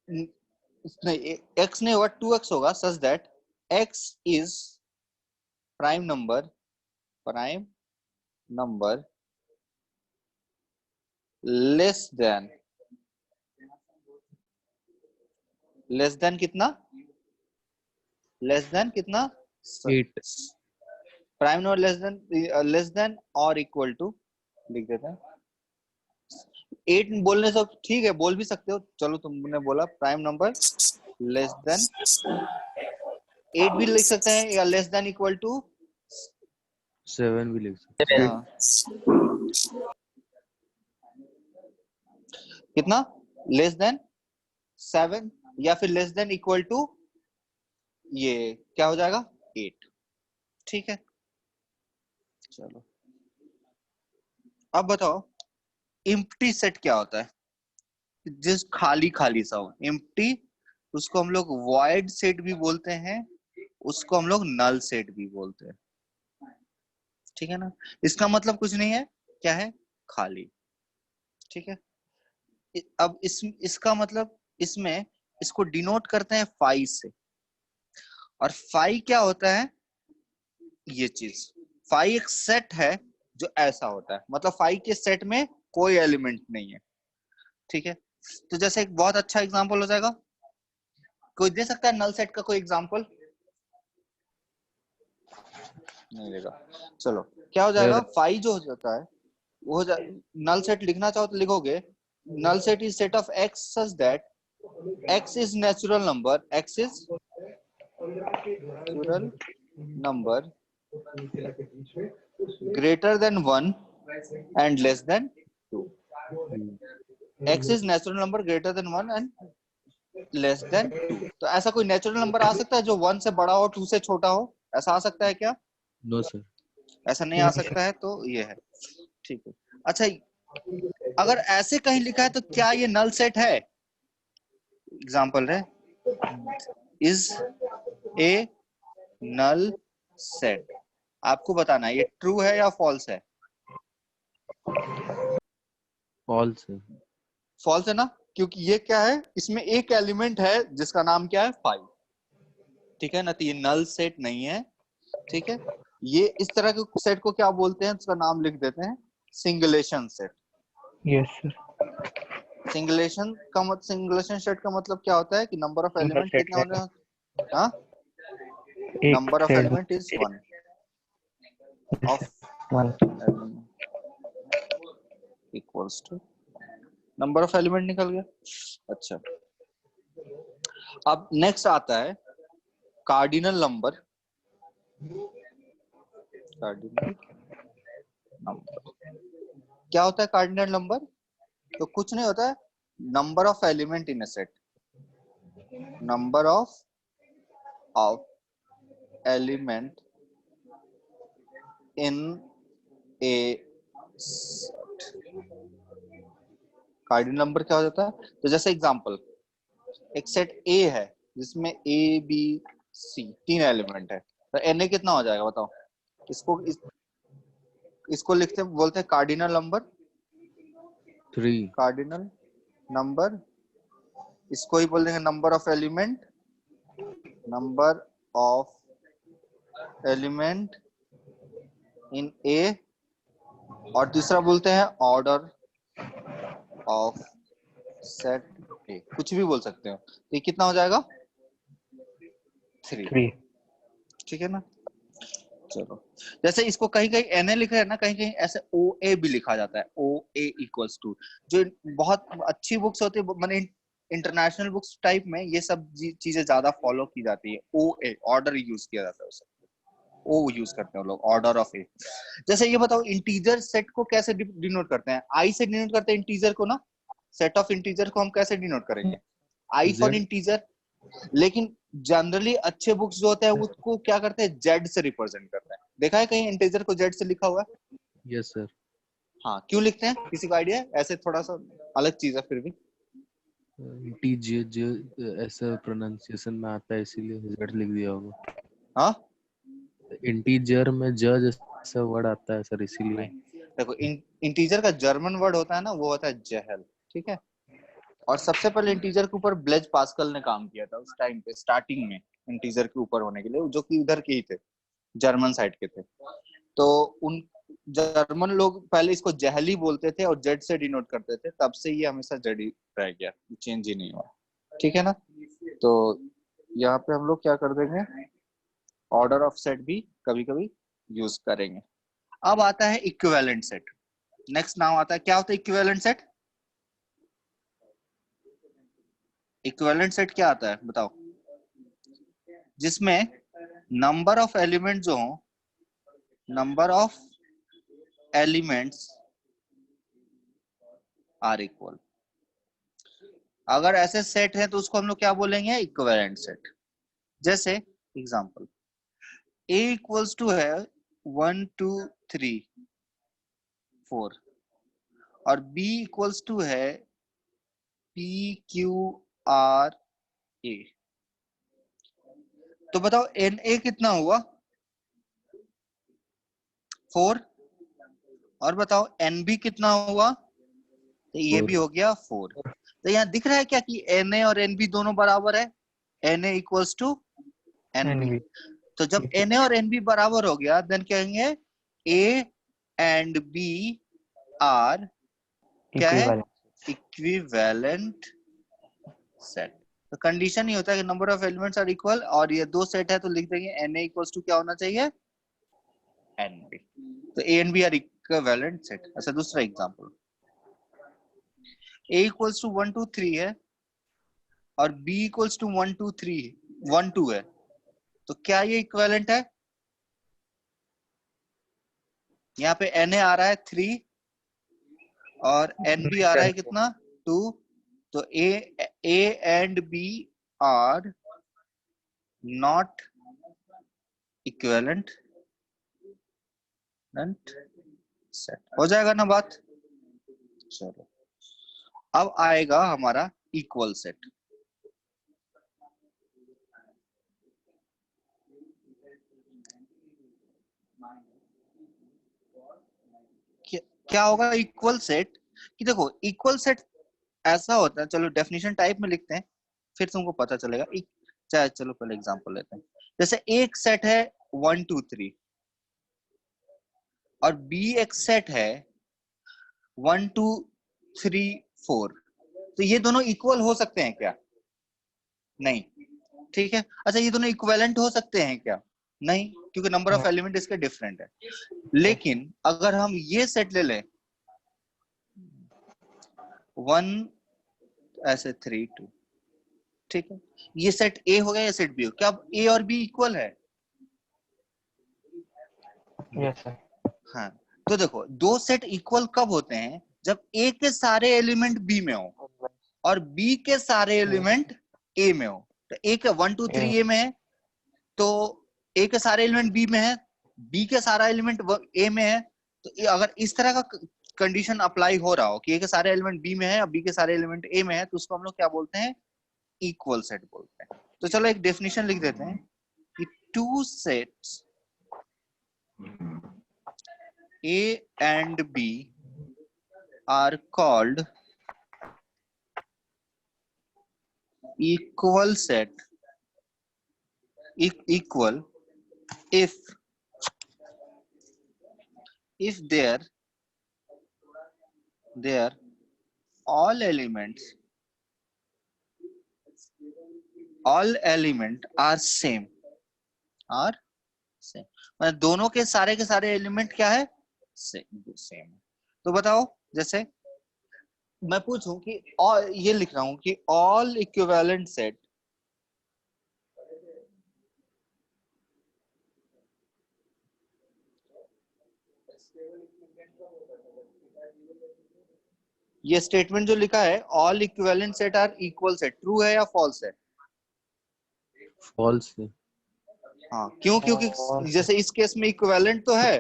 नहीं x नहीं होगा, 2x होगा, such that x is prime number less than कितना? कितना? 8 प्राइम नंबर लेस देन और इक्वल टू लिख देते हैं। 8 बोलने से ठीक है, बोल भी सकते हो। चलो तुमने बोला प्राइम नंबर लेस देन 8 भी लिख सकते हैं, या लेस देन इक्वल टू 7 भी लिख सकते हैं। कितना? लेस देन 7 या फिर लेस देन इक्वल टू, ये क्या हो जाएगा? 8। ठीक है, चलो अब बताओ एम्प्टी सेट क्या होता है? जिस खाली खाली सा हो, एम्प्टी, उसको हम लोग वॉइड सेट भी बोलते हैं, उसको हम लोग नल सेट भी बोलते हैं। ठीक है ना? इसका मतलब कुछ नहीं है, क्या है? खाली। ठीक है, अब इसका मतलब इसमें इसको डिनोट करते हैं फाई से। और फाई क्या होता है? ये चीज, फाई एक सेट है जो ऐसा होता है, मतलब फाई के सेट में कोई एलिमेंट नहीं है। ठीक है, तो जैसे एक बहुत अच्छा एग्जांपल हो जाएगा, कोई दे सकता है नल सेट का कोई एग्जांपल? नहीं देगा। चलो क्या हो जाएगा? फाई जो हो जाता है वो हो जाए, नल सेट लिखना चाहो तो लिखोगे null set is set of x such that x is natural number greater than 1 and less than 2. x is natural number greater than 1 and less than 2. तो ऐसा कोई नेचुरल नंबर आ सकता है जो 1 से बड़ा हो, 2 से छोटा हो? ऐसा आ सकता है क्या? No sir. ऐसा नहीं आ सकता है, तो ये है। ठीक है, अच्छा अगर ऐसे कहीं लिखा है तो क्या ये नल सेट है? एग्जाम्पल है, इज ए नल सेट। आपको बताना है ये ट्रू है या फॉल्स है। फॉल्स है। फॉल्स है ना, क्योंकि ये क्या है, इसमें एक एलिमेंट है जिसका नाम क्या है? 5। ठीक है ना, तो ये नल सेट नहीं है। ठीक है, ये इस तरह के सेट को क्या बोलते हैं, उसका नाम लिख देते हैं सिंगुलेशन सेट। Yes, sir. सिंगुलेशन सेट का मतलब क्या होता है कि नंबर ऑफ एलिमेंट set कितने होने? हाँ, एक number of set element is 1 of one. Equals to number of element निकल गया। अच्छा, अब नेक्स्ट आता है कार्डिनल नंबर। कार्डिनल नंबर क्या होता है? कार्डिनल नंबर तो कुछ नहीं होता है, number of element in a set. Number of element in A set. Cardinal number क्या हो जाता है? तो जैसे एग्जांपल, एक सेट ए है जिसमें ए बी सी 3 एलिमेंट है, तो एन कितना हो जाएगा बताओ? इसको लिखते बोलते हैं कार्डिनल नंबर। 3 कार्डिनल नंबर, इसको ही बोल देंगे number of element, number of element in A, और दूसरा बोलते हैं ऑर्डर ऑफ सेट ए, कुछ भी बोल सकते हो। तो ये कितना हो जाएगा 3, 3 ठीक है ना। चलो, जैसे इसको कहीं कहीं एनए लिख रहे हैं ना, कहीं कहीं ऐसे ओ ए भी लिखा जाता है, ओ ए इक्वल्स टू, जो बहुत अच्छी बुक्स होती है, माने इंटरनेशनल बुक्स टाइप में ये सब चीजें ज्यादा फॉलो की जाती है। ओ ए ऑर्डर यूज किया जाता है उसे, ओ यूज करते हैं लोग, ऑर्डर ऑफ ए। जैसे ये बताओ इंटीजर सेट को कैसे डिनोट करते हैं? आई से डिनोट करते हैं इंटीजर को ना, सेट ऑफ इंटीजर को हम कैसे डिनोट करेंगे? I for Z integer. लेकिन जनरली अच्छे बुक्स जो होते हैं उसको क्या करते हैं, जेड से रिप्रेजेंट करते हैं। देखा है कहीं इंटीजर को जेड से लिखा हुआ है? yes sir हाँ, क्यों लिखते हैं, किसी को आइडिया है? ऐसे थोड़ा सा अलग चीज है फिर भी। इंटीजर ऐसा प्रोनाउंसिएशन में आता है इसीलिए Z लिख दिया होगा। हाँ इंटीजर में ज जैसा वर्ड आता है सर इसीलिए। नहीं, देखो इंटीजर का जर्मन वर्ड होता है ना, वो होता है जेहल, ठीक है। और सबसे पहले इंटीजर के ऊपर ब्लेज पास्कल ने काम किया था उस टाइम पे, स्टार्टिंग में इंटीजर के ऊपर होने के लिए, जो कि उधर के ही थे, जर्मन साइड के थे। तो उन जर्मन लोग पहले इसको जहली बोलते थे और जेड से डिनोट करते थे, तब से ये हमेशा जेड ही रह गया, चेंज ही नहीं हुआ, ठीक है ना। तो यहाँ पे हम लोग क्या कर देंगे, ऑर्डर ऑफ सेट भी कभी कभी यूज करेंगे। अब आता है इक्विवेलेंट सेट, नेक्स्ट नाम आता है, क्या होता है इक्विवेलेंट सेट? इक्विवेलेंट सेट क्या आता है बताओ? जिसमें नंबर ऑफ एलिमेंट जो हो, number of elements are equal. अगर ऐसे सेट है तो उसको हम लोग क्या बोलेंगे, इक्विवेलेंट सेट। जैसे एग्जांपल, ए इक्वल्स टू है 1 2 3 4 और बी इक्वल्स टू है पी क्यू आर ए। तो बताओ एन ए कितना हुआ, 4। और बताओ एन बी कितना हुआ, तो ये भी हो गया 4। तो यहाँ दिख रहा है क्या कि एन ए और एन बी दोनों बराबर है, N A equals to N B. NB तो जब एन ए और एन बी बराबर हो गया, देन कहेंगे ए एंड बी आर क्या है, equivalent इक्विवेलेंट सेट। तो कंडीशन ही होता है कि number of elements are equal, और ये दो सेट है तो लिख देंगे एन ए इक्वल्स टू क्या होना चाहिए, एन बी। तो A and B are equivalent set. अच्छा, दूसरा एग्जांपल, ए इक्वल्स टू 1 2 3 है और बी इक्वल्स टू 1 2 3 1 2 है, तो क्या ये इक्विवेलेंट है? यहाँ पे एन ए आ रहा है 3 और एन बी आ रहा है कितना, 2। तो A and B are not equivalent set. हो जाएगा ना बात। चलो, अब आएगा हमारा इक्वल सेट। क्या होगा इक्वल सेट, कि देखो इक्वल सेट ऐसा होता है, चलो डेफिनेशन टाइप में लिखते हैं फिर तुमको पता चलेगा। चाहे चलो पहले एग्जांपल लेते हैं। जैसे एक सेट है 1 2 3 और बी एक सेट है 1 2 3 4, तो ये दोनों इक्वल हो सकते हैं क्या? नहीं, ठीक है। अच्छा, ये दोनों इक्विवेलेंट हो सकते हैं क्या? नहीं, क्योंकि नंबर ऑफ एलिमेंट इसके डिफरेंट है। लेकिन अगर हम ये सेट ले लें 1 ऐसे 3 2, ठीक है, ये सेट ए हो गया, ये सेट बी हो, क्या ए और बी इक्वल है? yes sir हाँ। तो देखो, दो सेट इक्वल कब होते हैं, जब ए के सारे एलिमेंट बी में हो और बी के सारे एलिमेंट ए में हो। तो ए के 1 2 3 ए में है, तो ए के सारे एलिमेंट बी में है, बी के सारा एलिमेंट ए में है। तो अगर इस तरह का कंडीशन अप्लाई हो रहा हो कि ए के सारे एलिमेंट बी में है और बी के सारे एलिमेंट ए में है, तो उसको हम लोग क्या बोलते हैं, इक्वल सेट बोलते हैं। तो चलो एक डेफिनेशन लिख देते हैं कि two sets A and B are called equal set equal if their all element are same मतलब दोनों के सारे एलिमेंट क्या है सेम। तो बताओ, जैसे मैं पूछूं कि और ये लिख रहा हूं कि ऑल इक्विवेलेंट सेट ये स्टेटमेंट जो लिखा है all equivalent set are equal set, true है या फॉल्स है? फॉल्स है। हाँ, क्यों? क्योंकि False. जैसे इस केस में इक्विवेलेंट तो है,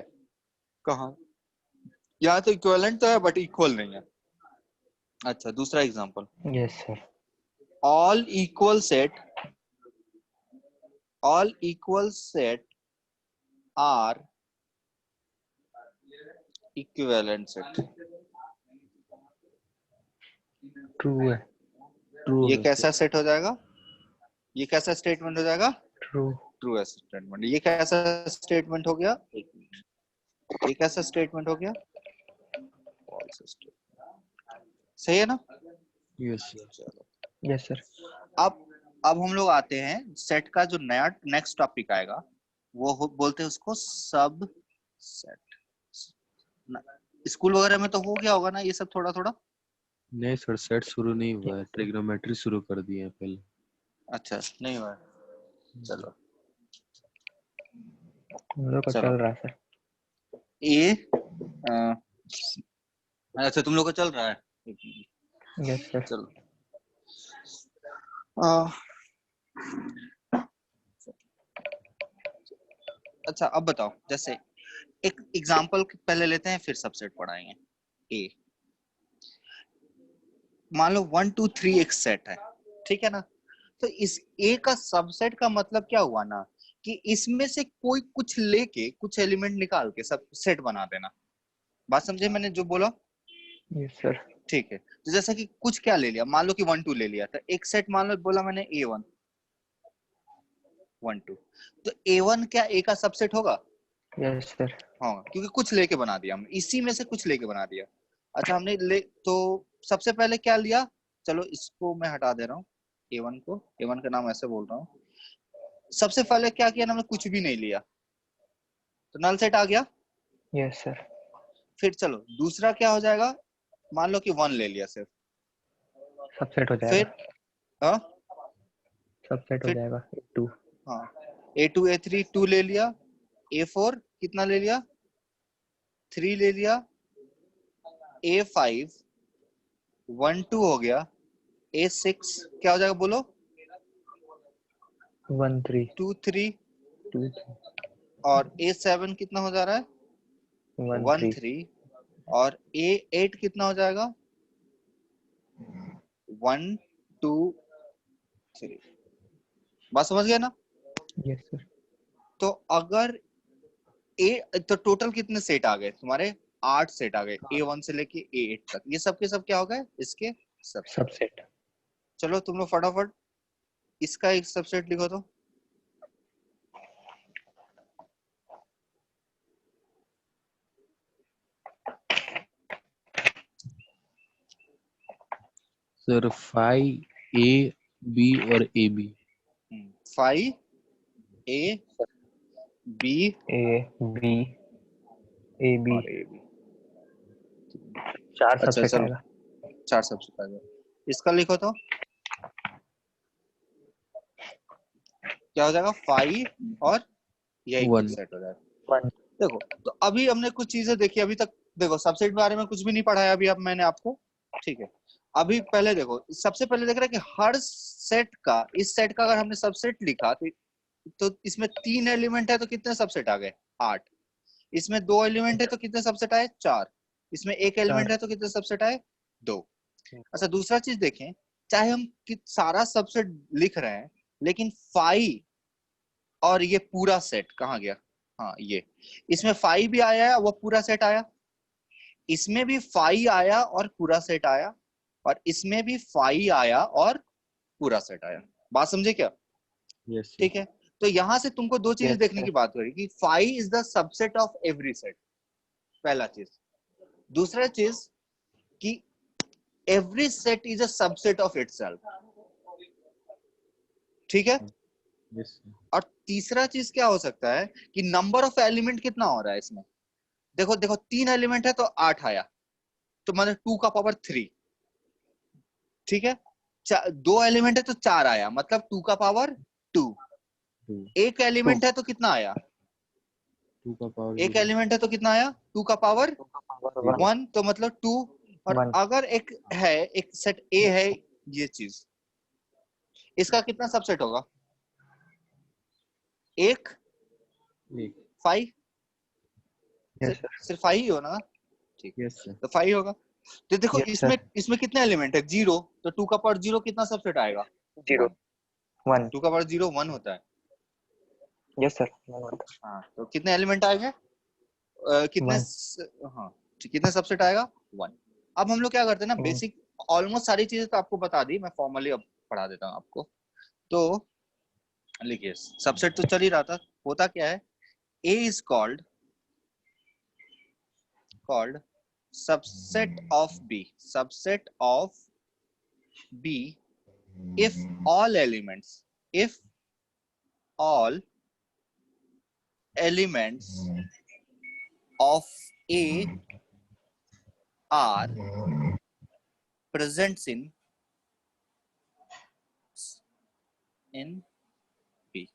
कहाँ यहाँ तो इक्विवेलेंट तो है बट इक्वल नहीं है। अच्छा, दूसरा example, Yes, sir. all equal set are equivalent set। True है. ट्रू ये है कैसा सर। सेट हो जाएगा? ये कैसा स्टेटमेंट हो जाएगा? True. ट्रू है स्टेटमेंट। ये कैसा स्टेटमेंट हो गया? एक मिनट, ये कैसा स्टेटमेंट हो गया? False statement. सही है ना? Yes sir. चलो, Yes, sir. अब हम लोग आते हैं सेट का जो नया नेक्स्ट टॉपिक आएगा, वो बोलते हैं उसको सब सेट। स्कूल वगैरह में तो हो गया होगा ना ये सब थोड़ा थोड़ा? नहीं सर, सेट शुरू नहीं हुआ है, ट्रिग्नोमेट्री शुरू कर दिए हैं पहले। अच्छा, नहीं हुआ है। चलो हम लोग का चलो। चल रहा है सर. अच्छा, तुम लोग का चल रहा है। Yes, sir. चलो, अच्छा अब बताओ, जैसे एक एग्जांपल पहले लेते हैं फिर सबसेट पढ़ाएंगे। ए, मान लो 1 2 3 एक सेट है, ठीक है ना? तो इस ए का सबसेट का मतलब क्या हुआ ना, कि इसमें से कोई कुछ लेके कुछ एलिमेंट निकाल के सब सेट बना देना। बात समझे मैंने जो बोला? Yes, sir. ठीक है, तो जैसा कि कुछ क्या ले लिया, मान लो कि 1 2 ले लिया, तो एक सेट मान लो बोला मैंने A1 1 2, तो A1 क्या A का सबसेट होगा? Yes, sir. हाँ, क्योंकि कुछ लेके बना दिया हमने, इसी में से कुछ लेके बना दिया। अच्छा, हमने ले तो सबसे पहले क्या लिया, चलो इसको मैं हटा दे रहा हूँ, A1 को, A1 का नाम ऐसे बोल रहा हूँ। सबसे पहले क्या किया ना, हमने कुछ भी नहीं लिया, तो नल सेट आ गया। Yes, sir. फिर चलो दूसरा क्या हो जाएगा, मान लो कि 1 ले लिया सिर्फ, सबसेट हो फिर जाएगा. हाँ सबसेट हो फिर जाएगा. 2. हाँ A2 A3 2 ले लिया, A4 कितना ले लिया 3 ले लिया, A5 1 2 हो गया, A6 क्या हो जाएगा बोलो? 1 3. 2 3, 2 और A7 कितना हो जा रहा है? 1 1 3. 3, और A8 कितना हो जाएगा? 1 2 3। बात समझ गया ना? Yes, sir. तो अगर तो टोटल कितने सेट आ गए तुम्हारे? 8 सेट आ गए, A1 से लेके A8 तक। ये सब के सब क्या हो गए? इसके सबसेट। सबसेट. चलो तुम लोग फटाफट इसका एक सबसेट लिखो तो। सर 5 A B और AB। 5 A B A B A B. और AB। 4 अच्छा सबसेट चलो, आएगा. 4 सबसेट आ गए। इसका लिखो तो क्या हो जाएगा? 5 और यही कुछ 1। सेट हो जाएगा। 1. देखो, तो अभी हमने कुछ चीजें देखी अभी तक। देखो, सबसेट के बारे में कुछ भी नहीं पढ़ाया अभी अब मैंने आपको, ठीक है? अभी पहले देखो, सबसे पहले देख रहे हैं कि हर सेट का, इस सेट का अगर हमने सबसेट लिखा तो इसमें 3 एलिमेंट है तो कितने सबसेट आ गए? 8। इसमें 2 एलिमेंट है तो कितने सबसेट आए? 4। इसमें 1 एलिमेंट है तो कितने सबसेट आए? 2। अच्छा, दूसरा चीज देखें, चाहे हम सारा सबसेट लिख रहे हैं, लेकिन 5 और ये पूरा सेट कहाँ गया? हाँ, ये इसमें 5 भी आया है, वो पूरा सेट आया। इसमें भी 5 आया और पूरा सेट आया, और इसमें भी 5 आया और पूरा सेट आया। बात समझे क्या? Yes, sir. ठीक है, तो यहां से तुमको दो चीजें Yes, देखने sir. की बात करें कि 5 is the subset of every set, पहला चीज। दूसरा चीज कि every set is a subset of itself, ठीक है। Yes, sir. और तीसरा चीज क्या हो सकता है कि नंबर ऑफ एलिमेंट कितना हो रहा है इसमें। देखो देखो 3 एलिमेंट है तो 8 आया, तो मतलब 2 का पावर 3, ठीक है। 2 एलिमेंट है तो 4 आया, मतलब 2 का पावर 2। Two. एक एलिमेंट है तो कितना आया? Two का power एक zero. एलिमेंट है तो कितना आया? 2 का पावर Power 1. 1, तो मतलब 2। और 1. अगर एक है, एक सेट ए है, ये चीज, इसका कितना सबसेट होगा? एक एक. 5, Yes, sir. सिर्फ 5 ही हो ना? ठीक, Yes, sir. तो 5 होगा। तो देखो Yes, इसमें sir. इसमें कितने एलिमेंट है? 0, तो 2 का पावर 0 कितना सबसेट आएगा? 0. 1. 2 का पावर 0 1 होता है। Yes, sir. 1. हाँ, तो कितने एलिमेंट आएंगे? कितने 1. हाँ, कितने सबसेट आएगा? 1। अब हम लोग क्या करते हैं ना, Hmm. बेसिक ऑलमोस्ट सारी चीजें तो आपको बता दी, मैं फॉर्मली अब पढ़ा देता हूँ आपको। तो लिखिए, सबसेट तो चल ही रहा था। होता क्या है, A is called subset of B, subset of B if all elements of A are present in B।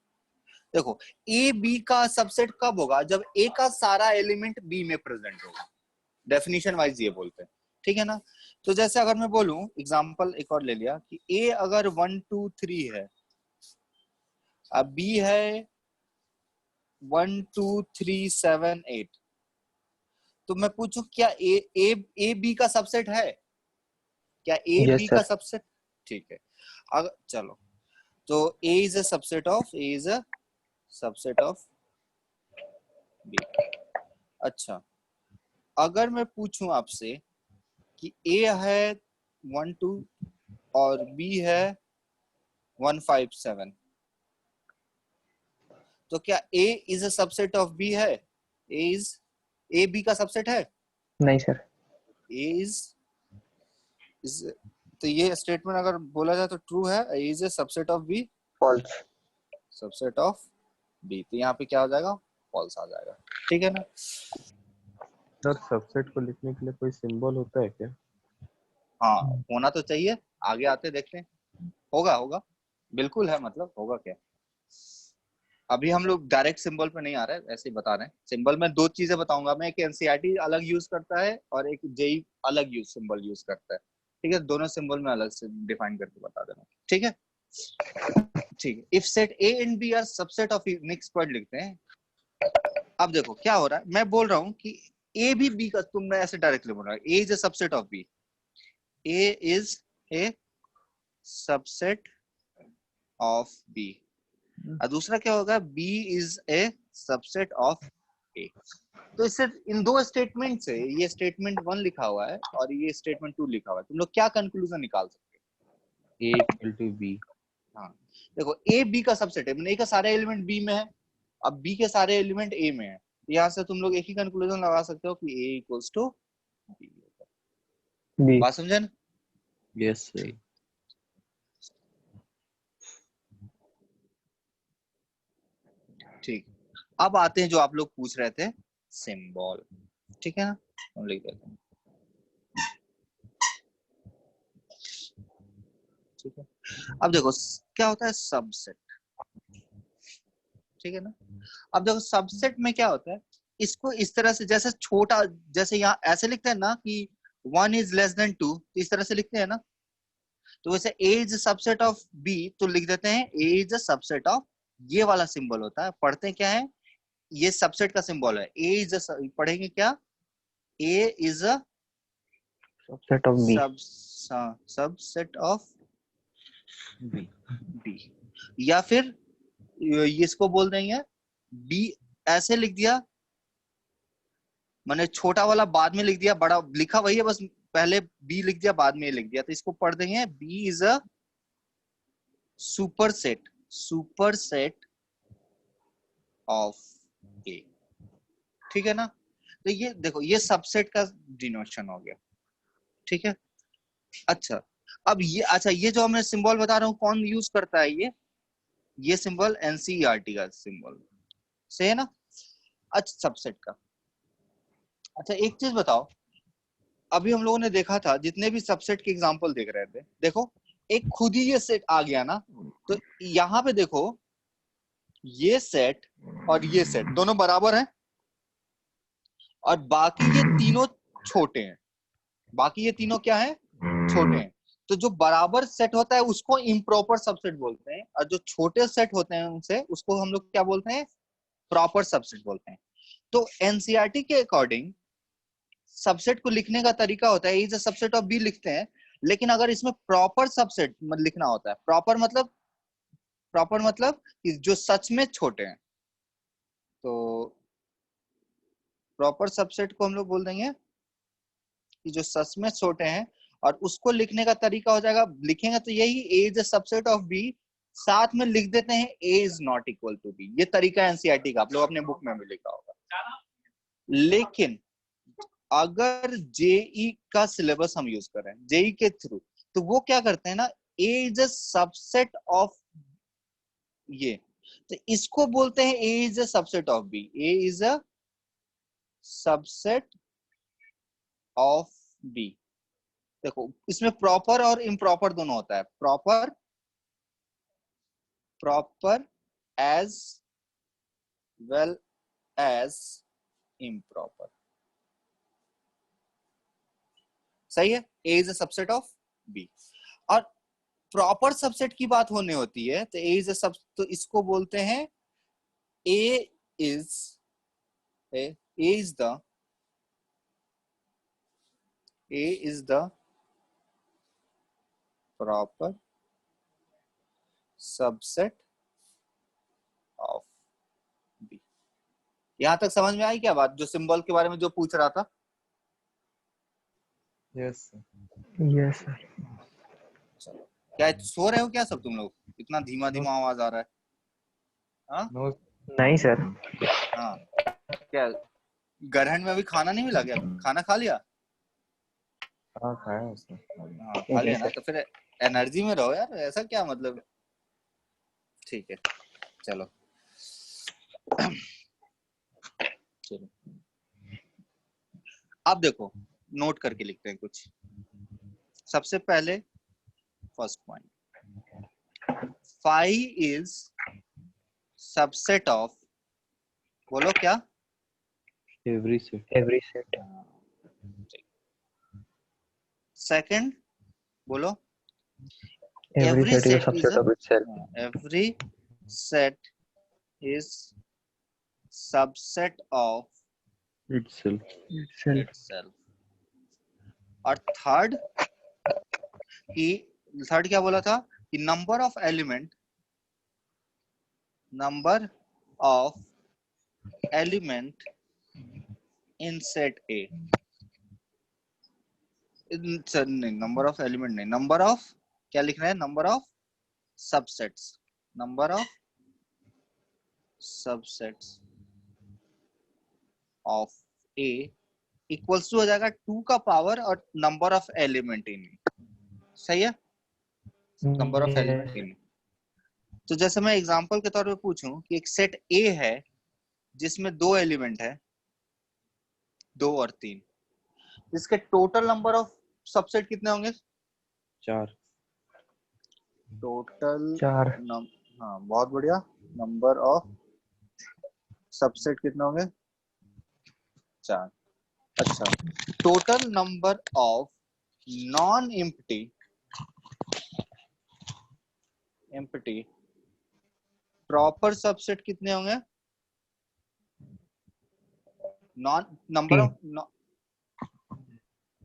देखो ए बी का सबसेट कब होगा? जब ए का सारा एलिमेंट बी में प्रेजेंट होगा। डेफिनेशन वाइज ये बोलते हैं, ठीक है ना। तो जैसे अगर मैं बोलूं, एग्जांपल एक और ले लिया कि ए अगर 1 2 3 है, अब बी है 1 2 3 7 8, तो मैं पूछूं क्या ए बी का सबसेट है? क्या ए Yes, बी sir. का सबसेट? ठीक है, अगर चलो, तो A is a subset of B. अच्छा, अगर मैं पूछूं आपसे कि ए है 1 2 और बी है 1 5 7, तो क्या A is a subset of B है? ए बी का सबसेट है? नहीं sir. ए इज तो ये स्टेटमेंट अगर बोला जाए तो ट्रू है, A is a subset of B, False. Subset of B, तो यहाँ पे क्या हो जाएगा? फॉल्स आ जाएगा, ठीक है ना। सर सबसेट को लिखने के लिए कोई सिंबल होता है क्या? हाँ, होना तो चाहिए, आगे आते देखते हैं। होगा बिल्कुल है, मतलब होगा क्या। अभी हम लोग डायरेक्ट सिंबल पे नहीं आ रहे, ऐसे ही बता रहे हैं। सिंबल में दो चीजें बताऊंगा मैं, एक एनसीईआरटी अलग यूज करता है और एक जेई अलग सिंबल यूज करता है, ठीक है। दोनों सिंबल में अलग से डिफाइन करके बता देना, ठीक है। ठीक है, if set A and B are subset of, next point लिखते हैं। अब देखो क्या हो रहा है, मैं बोल रहा हूँ कि ए भी बी का, तुमने ऐसे डायरेक्टली बोल रहा है A is a subset of B, A is a subset of B, और दूसरा क्या होगा, B is a subset of A. तो इससे इन दो स्टेटमेंट से, ये स्टेटमेंट 1 लिखा हुआ है और ये स्टेटमेंट 2 लिखा हुआ है, तुम लोग क्या कंक्लूजन निकाल सकते A equal to B. हो? हाँ, देखो ए बी का सबसेट है, मतलब ए का सारे एलिमेंट बी में है, अब बी के सारे एलिमेंट ए में है, तो यहाँ से तुम लोग एक ही कंक्लूजन लगा सकते हो कि ए इक्वल्स टू बी। B. बात समझे ना? Yes, sir. ठीक, ठीक। अब आते हैं जो आप लोग पूछ रहे थे, सिंबल, ठीक है ना, हम लिख देते हैं, ठीक है। अब देखो क्या होता है सबसेट, ठीक है ना। अब देखो सबसेट में क्या होता है, इसको इस तरह से, जैसे छोटा, जैसे यहाँ ऐसे लिखते हैं ना कि 1 इज लेस देन 2, इस तरह से लिखते हैं ना, तो वैसे A is subset of B, तो लिख देते हैं A is a subset of, ये वाला सिंबल होता है, पढ़ते हैं क्या है, ये सबसेट का सिंबल है। A इज अ, पढ़ेंगे क्या, A is a Subset of B. Subset of B. B, या फिर इसको बोल देंगे B, ऐसे लिख दिया, मैंने छोटा वाला बाद में लिख दिया, बड़ा लिखा वही है, बस पहले बी लिख दिया बाद में लिख दिया, तो इसको पढ़ देंगे B is a superset of A. ठीक है ना? तो ये देखो, ये सबसेट का डिनोशन हो गया। ठीक है, अच्छा अब ये जो मैं सिंबल बता रहा हूँ कौन यूज करता है, ये सिंबल एनसीईआरटी का सिंबल, सही है ना? अच्छा सबसेट का। अच्छा एक चीज बताओ, अभी हम लोगों ने देखा था जितने भी सबसेट के एग्जांपल देख रहे थे, देखो एक खुद ही ये सेट आ गया ना, तो यहाँ पे देखो ये सेट और ये सेट दोनों बराबर हैं, और बाकी ये तीनों छोटे हैं। बाकी ये तीनों क्या है? छोटे हैं। तो जो बराबर सेट होता है उसको इम्प्रॉपर सबसेट बोलते हैं, और जो छोटे सेट होते हैं उनसे उसको हम लोग क्या बोलते हैं? प्रॉपर सबसेट बोलते हैं। तो एनसीईआरटी के अकॉर्डिंग सबसेट को लिखने का तरीका होता है is a subset of B लिखते हैं, लेकिन अगर इसमें प्रॉपर सबसेट लिखना होता है, प्रॉपर मतलब कि जो सच में छोटे हैं, तो प्रॉपर सबसेट को हम लोग बोल देंगे कि जो सच में छोटे हैं, और उसको लिखने का तरीका हो जाएगा, लिखेंगे तो यही A is a subset of B, साथ में लिख देते हैं A is not equal to B. ये तरीका एनसीईआरटी का, आप लोग अपने बुक में भी लिखा होगा। लेकिन अगर जेई का सिलेबस हम यूज करें जेई के थ्रू, तो वो क्या करते हैं ना, A is a subset of ये, तो इसको बोलते हैं A is a subset of B. A is a subset of B. देखो इसमें प्रॉपर और इम्प्रॉपर दोनों होता है, proper as well as improper, सही है? A is a subset of B. और प्रॉपर सबसेट की बात होने होती है तो ए इज अ सब, तो इसको बोलते हैं A is the proper subset of B. यहां तक समझ में आई क्या बात, जो सिंबल के बारे में जो पूछ रहा था? Yes yes sir. चलो, क्या सो रहे हो क्या सब तुम लोग? इतना धीमा धीमा आवाज आ रहा है। हाँ नो नहीं सर। हाँ, क्या ग्रहण में अभी खाना नहीं मिला क्या? खाना खा लिया? हाँ खाया उसने हाँ खा जी लिया ना, सर। तो फिर एनर्जी में रहो यार, ऐसा क्या मतलब। ठीक है चलो चलो अब देखो, नोट करके लिखते हैं कुछ। सबसे पहले first point, 5 is subset of, बोलो क्या? Every set. Every set. Second बोलो, every every set is a set is subset of itself. every set is subset of itself। Itself. itself। और थर्ड क्या बोला था कि number of element in set A, नहीं नंबर ऑफ एलिमेंट नहीं, नंबर ऑफ, क्या लिखना है? Number of subsets, number of subsets of A equals to हो जाएगा 2 का पावर और नंबर ऑफ एलिमेंट इन, सही है? नंबर ऑफ एलिमेंट इन। तो जैसे मैं एग्जांपल के तौर पे पूछूं कि एक सेट ए है जिसमें 2 एलिमेंट है, 2 और 3, इसके टोटल नंबर ऑफ सबसेट कितने होंगे? 4। टोटल 4। हाँ बहुत बढ़िया, नंबर ऑफ सबसेट कितने होंगे? 4। अच्छा, total number of non empty proper subset कितने होंगे? Number of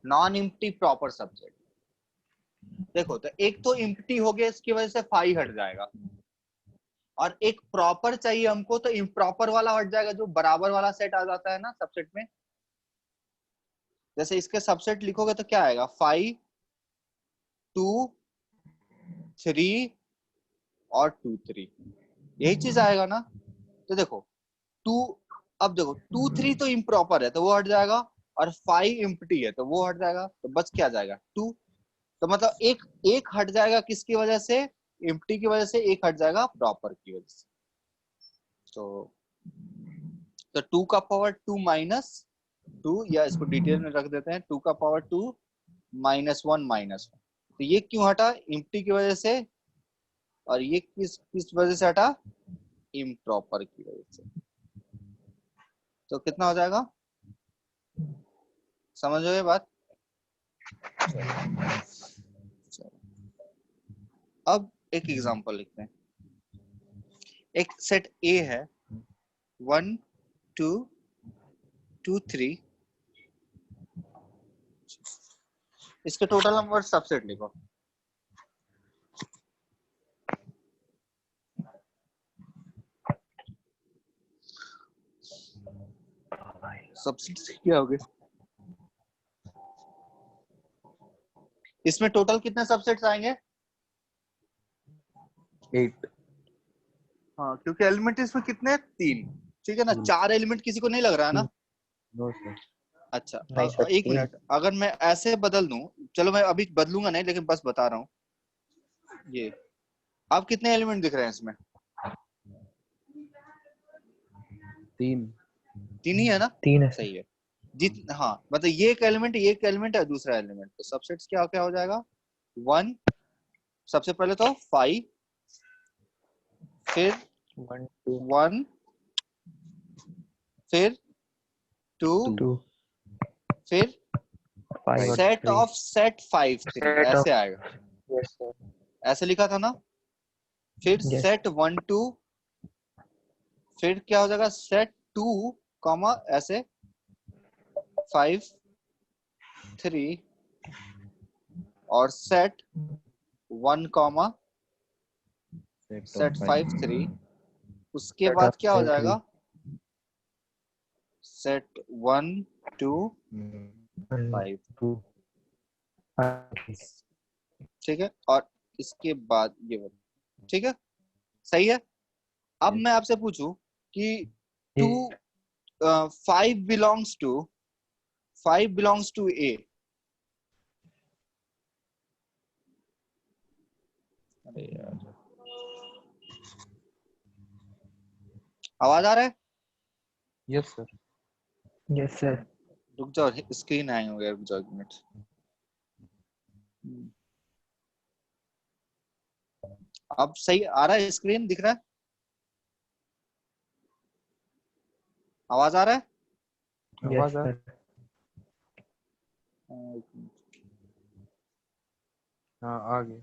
non empty proper subset, देखो तो एक तो एम्प्टी हो गया, इसकी वजह से 5 हट जाएगा, और एक प्रॉपर चाहिए हमको, तो इम्प्रॉपर वाला हट जाएगा, जो बराबर वाला सेट आ जाता है ना सबसेट में, जैसे इसके सबसेट लिखोगे तो क्या आएगा, 5 2 3 और 2 3, यही चीज आएगा ना। तो देखो 2, अब देखो 2 3 तो इम्प्रॉपर है तो वो हट जाएगा, और 5 इम्प्टी है तो वो हट जाएगा, तो बच क्या जाएगा 2। तो मतलब एक एक हट जाएगा किसकी वजह से, इम्प्टी की वजह से, एक हट जाएगा प्रॉपर की वजह से। तो 2 का पावर 2 माइनस 2, या इसको डिटेल में रख देते हैं, 2 का पावर 2 माइनस 1 माइनस 1। तो ये क्यों हटा, इम्प्टी की वजह से, और ये किस किस वजह से हटा, इम्प्रॉपर की वजह से। तो कितना हो जाएगा, समझ लो ये बात। अब एक एग्जांपल लिखते हैं। एक सेट ए है 1 2 2 3, इसके टोटल नंबर सबसेट लिखो। सबसेट क्या हो गए, इसमें टोटल कितने सबसेट्स आएंगे, 8। हाँ क्योंकि एलिमेंट इसमें कितने, 3, ठीक है ना। 4 एलिमेंट किसी को नहीं लग रहा है ना। No sir. अच्छा नहीं सर, एक मिनट, अगर मैं ऐसे बदल दूं, चलो मैं अभी बदलूंगा नहीं, लेकिन बस बता रहा हूँ ये। अब कितने एलिमेंट दिख रहे हैं इसमें, 3। 3 ही है ना। 3 है सर। सही है, हाँ मतलब ये एक एलिमेंट है, दूसरा एलिमेंट, तो सबसेट्स क्या क्या हो जाएगा, 1, सबसे पहले तो 5, फिर 1 2 1, फिर 2, 2 फिर 5 और सेट 3 ऑफ सेट 5 3, सेट ऐसे ऑफ। आएगा, यस सर। ऐसे लिखा था ना। फिर यस। सेट 1 2, फिर क्या हो जाएगा, सेट 2 कॉमा ऐसे 5 3, और सेट 1 कॉमा सेट 5 3, उसके सेट बाद ऑफ क्या हो 3 जाएगा, सेट 1 2 5, 2 5। ठीक है। और इसके बाद ये वाला, ठीक है, सही है। अब मैं आपसे पूछूं कि 2 5 बिलोंग्स टू ए, अरे यार आवाज आ रहा है, यस सर। Yes sir. रुक जाओ स्क्रीन हैंग हो गया, रुक जाओ एक मिनट। अब सही आ रहा है, स्क्रीन दिख रहा है, आवाज आ रहा है। यस आवाज आ। सर। एक मिनट। हाँ आ गए।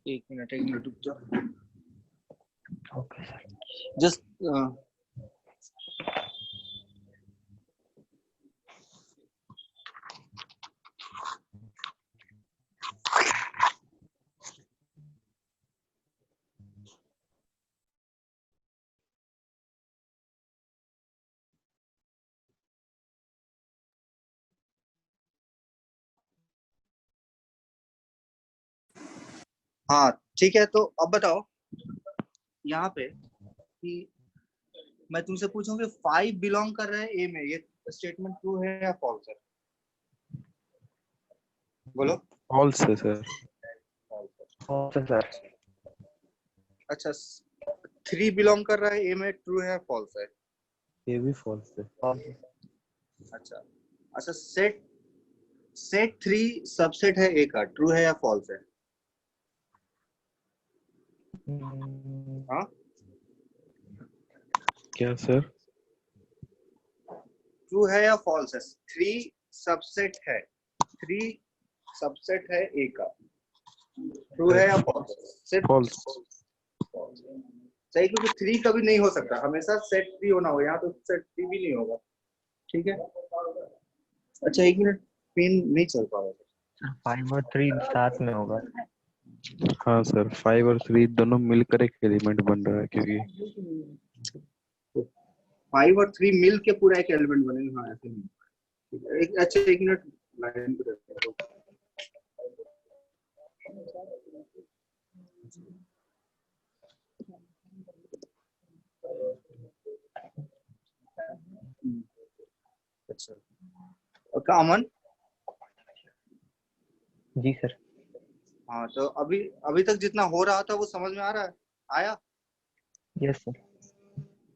एक मिनट रुक जाओ, ओके सर। जस्ट हाँ ठीक है। तो अब बताओ यहाँ पे कि मैं तुमसे पूछूं कि 5 बिलोंग कर रहा है ए में, ये स्टेटमेंट ट्रू है या फॉल्स है, बोलो। फॉल्स है सर। Okay sir. अच्छा 3 बिलोंग कर रहा है ए में, ट्रू है या फॉल्स है। ये भी फॉल्स है। अच्छा अच्छा, सेट सेट 3 सबसेट है ए का, ट्रू है या फॉल्स है। हाँ क्या सर। ट्रू है या फॉल्स है? 3 सबसेट है, 3 सबसेट है ए का, ट्रू है या फॉल्स? सिर्फ फॉल्स। सही, क्योंकि 3 कभी नहीं हो सकता, हमेशा सेट 3 होना होगा, यहाँ तो सेट 3 भी नहीं होगा। ठीक है, अच्छा 1 मिनट, पेन नहीं चल पा रहा। 5 और 3 साथ में होगा। हाँ सर, 5 और 3 दोनों मिलकर एक एलिमेंट बन रहा है, क्योंकि 5 और 3 मिल के पूरा एक एलिमेंट बनेगा। हाँ ऐसे नहीं। ठीक है, अच्छा 1 मिनट लाइन पे रहते हैं। अच्छा, और अमन? जी सर। हाँ तो अभी तक जितना हो रहा था वो समझ में आ रहा है? आया? Yes sir.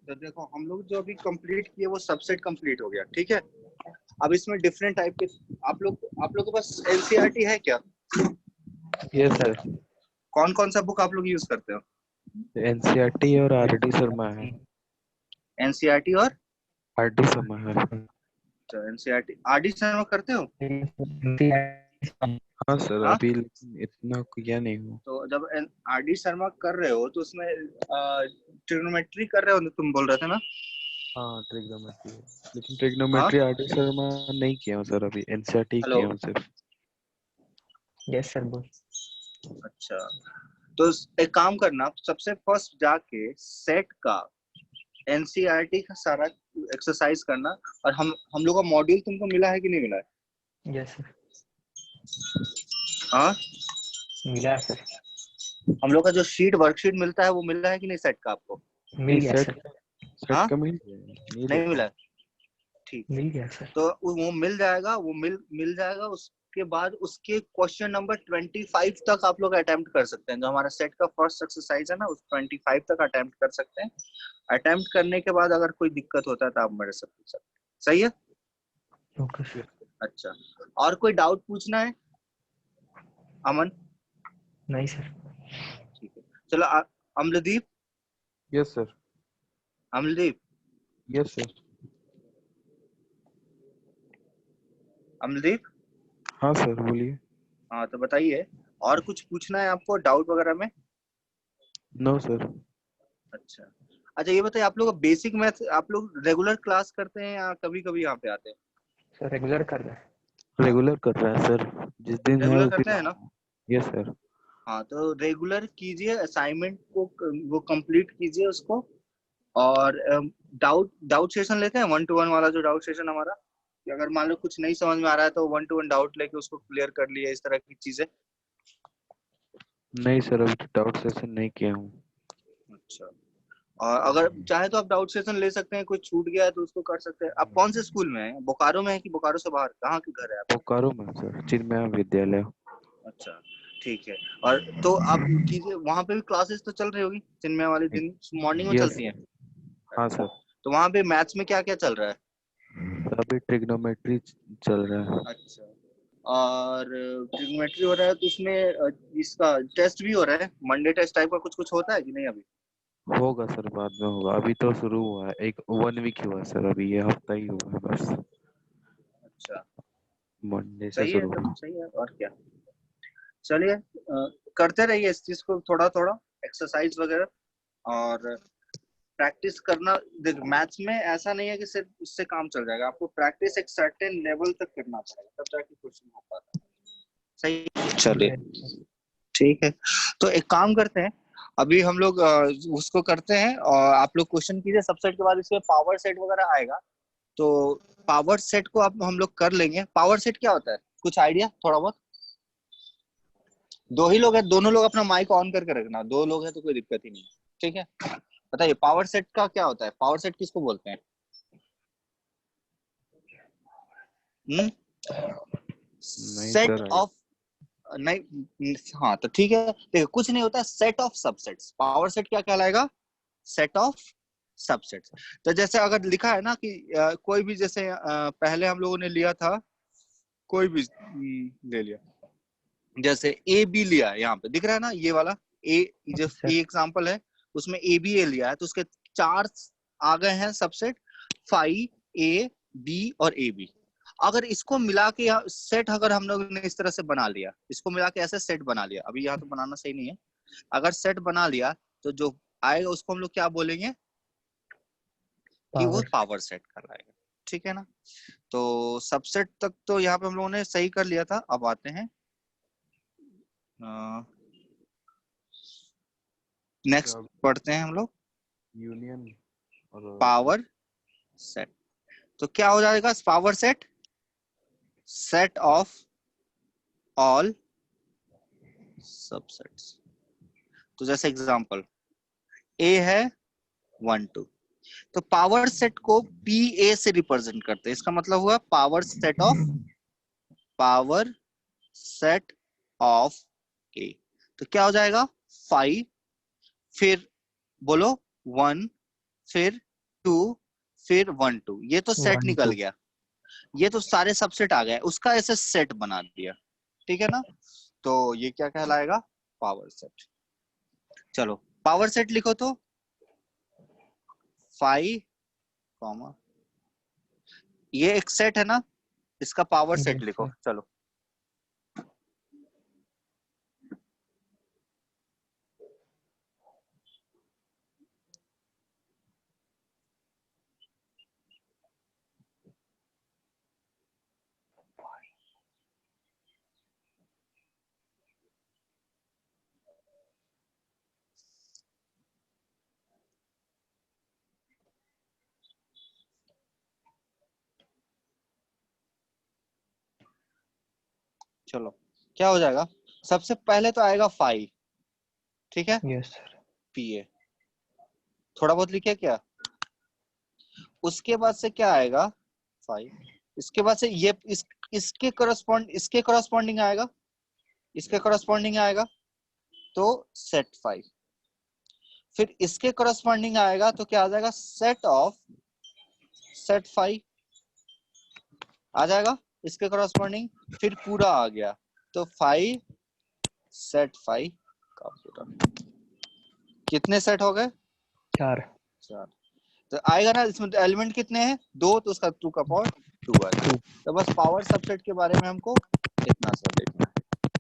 तो देखो हम लोग जो अभी कंप्लीट किए वो सबसेट कंप्लीट हो गया, ठीक है। अब इसमें डिफरेंट टाइप के, आप लोग के पास एनसीईआरटी है क्या? यस सर, कौन कौन सा बुक आप लोग यूज करते हो? एनसीईआरटी और आरडी शर्मा है। एनसीईआरटी और आरडी शर्मा है। एनसीईआरटी आरडी शर्मा करते हो? हाँ सर, हाँ, अभी लेकिन इतना किया नहीं हूँ। तो जब आरडी शर्मा कर रहे हो तो उसमें ट्रिग्नोमेट्री कर रहे हो तुम बोल रहे थे ना? हाँ ट्रिग्नोमेट्री, लेकिन हाँ, ट्रिग्नोमेट्री आरडी शर्मा नहीं किया हूँ सर, अभी एनसीईआरटी हेलो, किया हूँ सिर्फ। यस सर बोल। अच्छा तो एक काम करना, सबसे फर्स्ट जाके सेट का एनसीईआरटी का सारा एक्सरसाइज करना, और हम लोग का मॉड्यूल तुमको मिला है कि नहीं मिला है? यस सर, हाँ, मिला सर। हम लोग का जो शीट वर्कशीट मिलता है वो मिला है कि नहीं सेट का आपको? मिल गया सेट सर। हाँ, का मिल गया, नहीं मिला है? ठीक, मिल गया सर। तो वो मिल जाएगा, वो मिल जाएगा। उसके बाद उसके क्वेश्चन नंबर 25 तक आप लोग अटेम्प्ट कर सकते हैं। जो हमारा सेट का फर्स्ट एक्सरसाइज है ना, उस 25 तक अटेम्प्ट कर सकते हैं। अटेम्प्ट करने के बाद अगर कोई दिक्कत होता है तो आप मेरे से पूछ सकते हैं। सही है? Okay sir. अच्छा, और कोई डाउट पूछना है अमन? नहीं सर। ठीक है, चलो Amaldeep, yes sir. Amaldeep, yes sir. Amaldeep, हाँ सर बोलिए। हाँ तो बताइए, और कुछ पूछना है आपको डाउट वगैरह में? No sir. अच्छा, अच्छा ये बताइए, आप लोग बेसिक मैथ आप लोग रेगुलर क्लास करते हैं या कभी कभी यहाँ पे आते हैं? सर रेगुलर कर रहे हैं। रेगुलर कर रहा है सर, जिस दिन है रेगुलर उस करते दिन। हैं ना? Yes sir. हाँ तो रेगुलर कीजिए, असाइनमेंट को वो कंप्लीट कीजिए उसको। और डाउट सेशन लेते हैं 1-to-1 वाला, जो डाउट सेशन हमारा, कि अगर मान लो कुछ नहीं समझ में आ रहा है तो 1-to-1 डाउट लेके उसको क्लियर कर लिया, इस तरह की चीजें। नहीं सर, अभी डाउट सेशन नहीं किया हूँ। अच्छा, और अगर चाहे तो आप डाउट सेशन ले सकते हैं, कोई छूट गया है तो उसको कर सकते हैं। आप कौन से स्कूल में हैं? बोकारो में है कि बोकारो से बाहर? कहाँ के घर है आप? बोकारो में सर, चिन्मय विद्यालय। अच्छा, ठीक है। और तो आप कीजिए, वहां पे भी क्लासेस तो चल रही होगी चिन्मय वाले दिन, मॉर्निंग में यस। चलती हैं? हाँ अच्छा, सर, तो वहां पे मैथ्स में क्या क्या चल रहा है? अभी ट्रिग्नोमेट्री चल रहा है। अच्छा, और ट्रिग्नोमेट्री हो रहा है तो उसमें इसका टेस्ट भी हो रहा है, मंडे टेस्ट टाइप का कुछ होता है कि नहीं अभी? होगा सर, बाद में होगा, अभी तो शुरू हुआ है, एक 1 वीक हुआ है सर, अभी ये हफ्ता ही हुआ है बस। अच्छा, मंडे से सही है, शुरू तब हुआ। सही है, और क्या। चलिए करते रहिए इस चीज को, थोड़ा थोड़ा एक्सरसाइज वगैरह और प्रैक्टिस करना। देख, मैथ्स में ऐसा नहीं है कि सिर्फ उससे काम चल जाएगा, आपको प्रैक्टिस एक सर्टेन लेवल तक करना पड़ेगा, तब जाके क्वेश्चन हो पाता है। सही, चलिए ठीक है। तो एक काम करते हैं, अभी हम लोग उसको करते हैं, और आप लोग क्वेश्चन कीजिए सबसेट के बाद इसमें पावर सेट वगैरह आएगा। तो पावर सेट को आप हम लोग कर लेंगे। पावर सेट क्या होता है, कुछ आइडिया थोड़ा बहुत? 2 ही लोग हैं, दोनों लोग अपना माइक ऑन करके रखना, 2 लोग हैं तो कोई दिक्कत ही नहीं है, ठीक है। बताइए पावर सेट का क्या होता है, पावर सेट किसको बोलते हैं? नहीं सेट सर, ऑफ, नहीं, हाँ तो ठीक है, देखो कुछ नहीं होता, set of subsets. Power set क्या कहलाएगा? Set of subsets. तो जैसे अगर लिखा है ना कि कोई भी, जैसे पहले हम लोगों ने लिया था, कोई भी ले लिया, जैसे ए बी लिया है, यहाँ पे दिख रहा है ना ये वाला ए, जो सर। ए एग्जांपल है उसमें ए बी ए लिया है, तो उसके 4 आ गए हैं सबसेट, 5 A बी और ए बी। अगर इसको मिला के सेट अगर हम लोग ने इस तरह से बना लिया, इसको मिला के ऐसे सेट बना लिया, अभी यहाँ तो बनाना सही नहीं है, अगर सेट बना लिया तो जो आएगा उसको हम लोग क्या बोलेंगे कि वो पावर पावर सेट कर रहा है। ठीक है ना। तो सबसेट तक तो यहाँ पे हम लोगों ने सही कर लिया था। अब आते हैं नेक्स्ट पढ़ते हैं हम लोग यूनियन और पावर सेट। तो क्या हो जाएगा power set? Set of all subsets. तो जैसे एग्जांपल ए है 1 2, तो पावर सेट को पी ए से रिप्रेजेंट करते हैं। इसका मतलब हुआ पावर सेट ऑफ ए। तो क्या हो जाएगा 5, फिर बोलो 1, फिर 2, फिर 1 2। ये तो सेट 1 निकल 2 गया, ये तो सारे सबसेट आ गए, उसका ऐसे सेट बना दिया। ठीक है ना। तो ये क्या कहलाएगा? Power set. चलो पावर सेट लिखो तो 5, ये एक सेट है ना, इसका पावर सेट Yes, लिखो। sir. चलो चलो क्या हो जाएगा? सबसे पहले तो आएगा 5, ठीक है, Yes, sir. पी ए, थोड़ा बहुत लिखे क्या? उसके बाद से क्या आएगा? 5। इसके बाद से ये इसके करस्पॉन्डिंग आएगा, इसके करस्पॉन्डिंग आएगा, तो सेट 5। फिर इसके करस्पॉन्डिंग आएगा तो क्या आ जाएगा? सेट ऑफ सेट 5 आ जाएगा इसके करस्पॉन्डिंग। फिर पूरा आ गया तो 5 सेट 5 का पूरा। कितने सेट हो गए? 4 4। तो आएगा ना इसमें एलिमेंट कितने हैं? 2, तो उसका 2 का पावर 2 आएगा। तो बस पावर सबसेट के बारे में हमको इतना सा देखना है।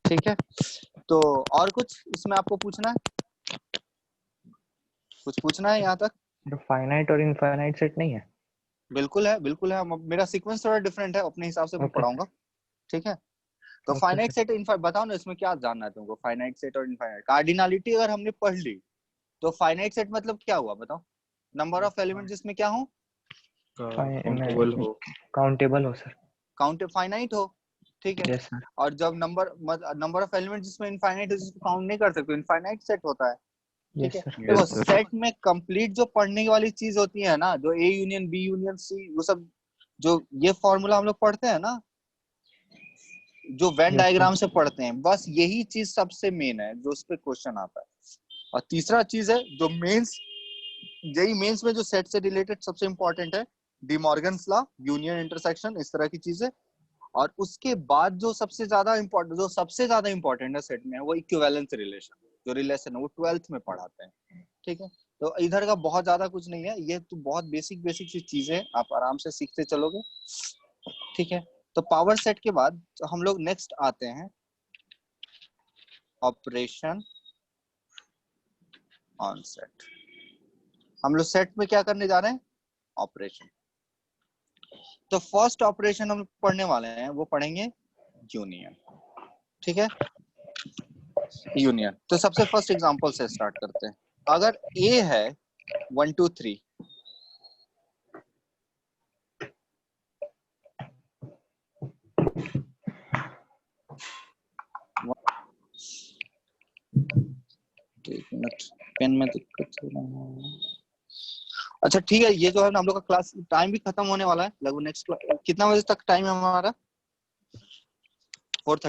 ठीक है। तो और कुछ इसमें आपको पूछना है? कुछ पूछना है यहाँ तक? फाइनाइट और इनफाइनाइट सेट नहीं है? बिल्कुल है, बिल्कुल है। मेरा सीक्वेंस थोड़ा डिफरेंट है, अपने हिसाब से मैं Okay, पढ़ाऊंगा। ठीक है। तो Okay, finite sir. Set infinite बताओ ना, इसमें क्या जानना है तुमको? फाइनाइट सेट और इनफाइनाइट कार्डिनलिटी अगर हमने पढ़ ली तो फाइनाइट सेट मतलब क्या हुआ बताओ? नंबर ऑफ एलिमेंट जिसमें क्या हो? काउंटेबल हो। काउंटेबल हो सर। काउंट फाइनाइट हो। ठीक है। Yes sir. और जब नंबर ऑफ एलिमेंट जिसमें इनफाइनाइट है, जिसको काउंट नहीं कर सकते, इनफाइनाइट सेट होता है। ठीक यस है। सर। देखो यस सर। सेट में कंप्लीट जो पढ़ने वाली चीज होती है ना, जो A union B union C, वो सब जो ये फॉर्मूला हम लोग पढ़ते हैं ना, जो वेन यस डायग्राम सर। से पढ़ते हैं, बस यही चीज सबसे मेन है जो उस पे क्वेश्चन आता है। और तीसरा चीज है जो मेंस, यही मेंस में जो सेट से रिलेटेड सबसे इंपॉर्टेंट है, D Morgan's law, union intersection, इस तरह की चीजें। और उसके बाद जो सबसे ज्यादा इंपॉर्टेंट है सेट में, वो इक्विवेलेंस रिलेशन, जो रिलेशन है वो 12th में पढ़ाते हैं। ठीक है। तो इधर का बहुत ज्यादा कुछ नहीं है, ये तो बहुत बेसिक सी चीजें, आप आराम से सीखते चलोगे। ठीक है। तो पावर सेट के बाद हम लोग नेक्स्ट आते हैं ऑपरेशन ऑन सेट। हम लोग सेट में क्या करने जा रहे हैं? ऑपरेशन। तो फर्स्ट ऑपरेशन हम पढ़ने वाले हैं, वो पढ़ेंगे यूनियन। ठीक है। यूनियन। तो सबसे फर्स्ट एग्जांपल से स्टार्ट करते हैं। अगर ए है 1 2 3, एक मिनट, पेन में दिक्कत हो रहा है। अच्छा ठीक है, ये जो है ना हम लोग का क्लास टाइम भी खत्म होने वाला है लगभग। नेक्स्ट कितना बजे तक टाइम है हमारा?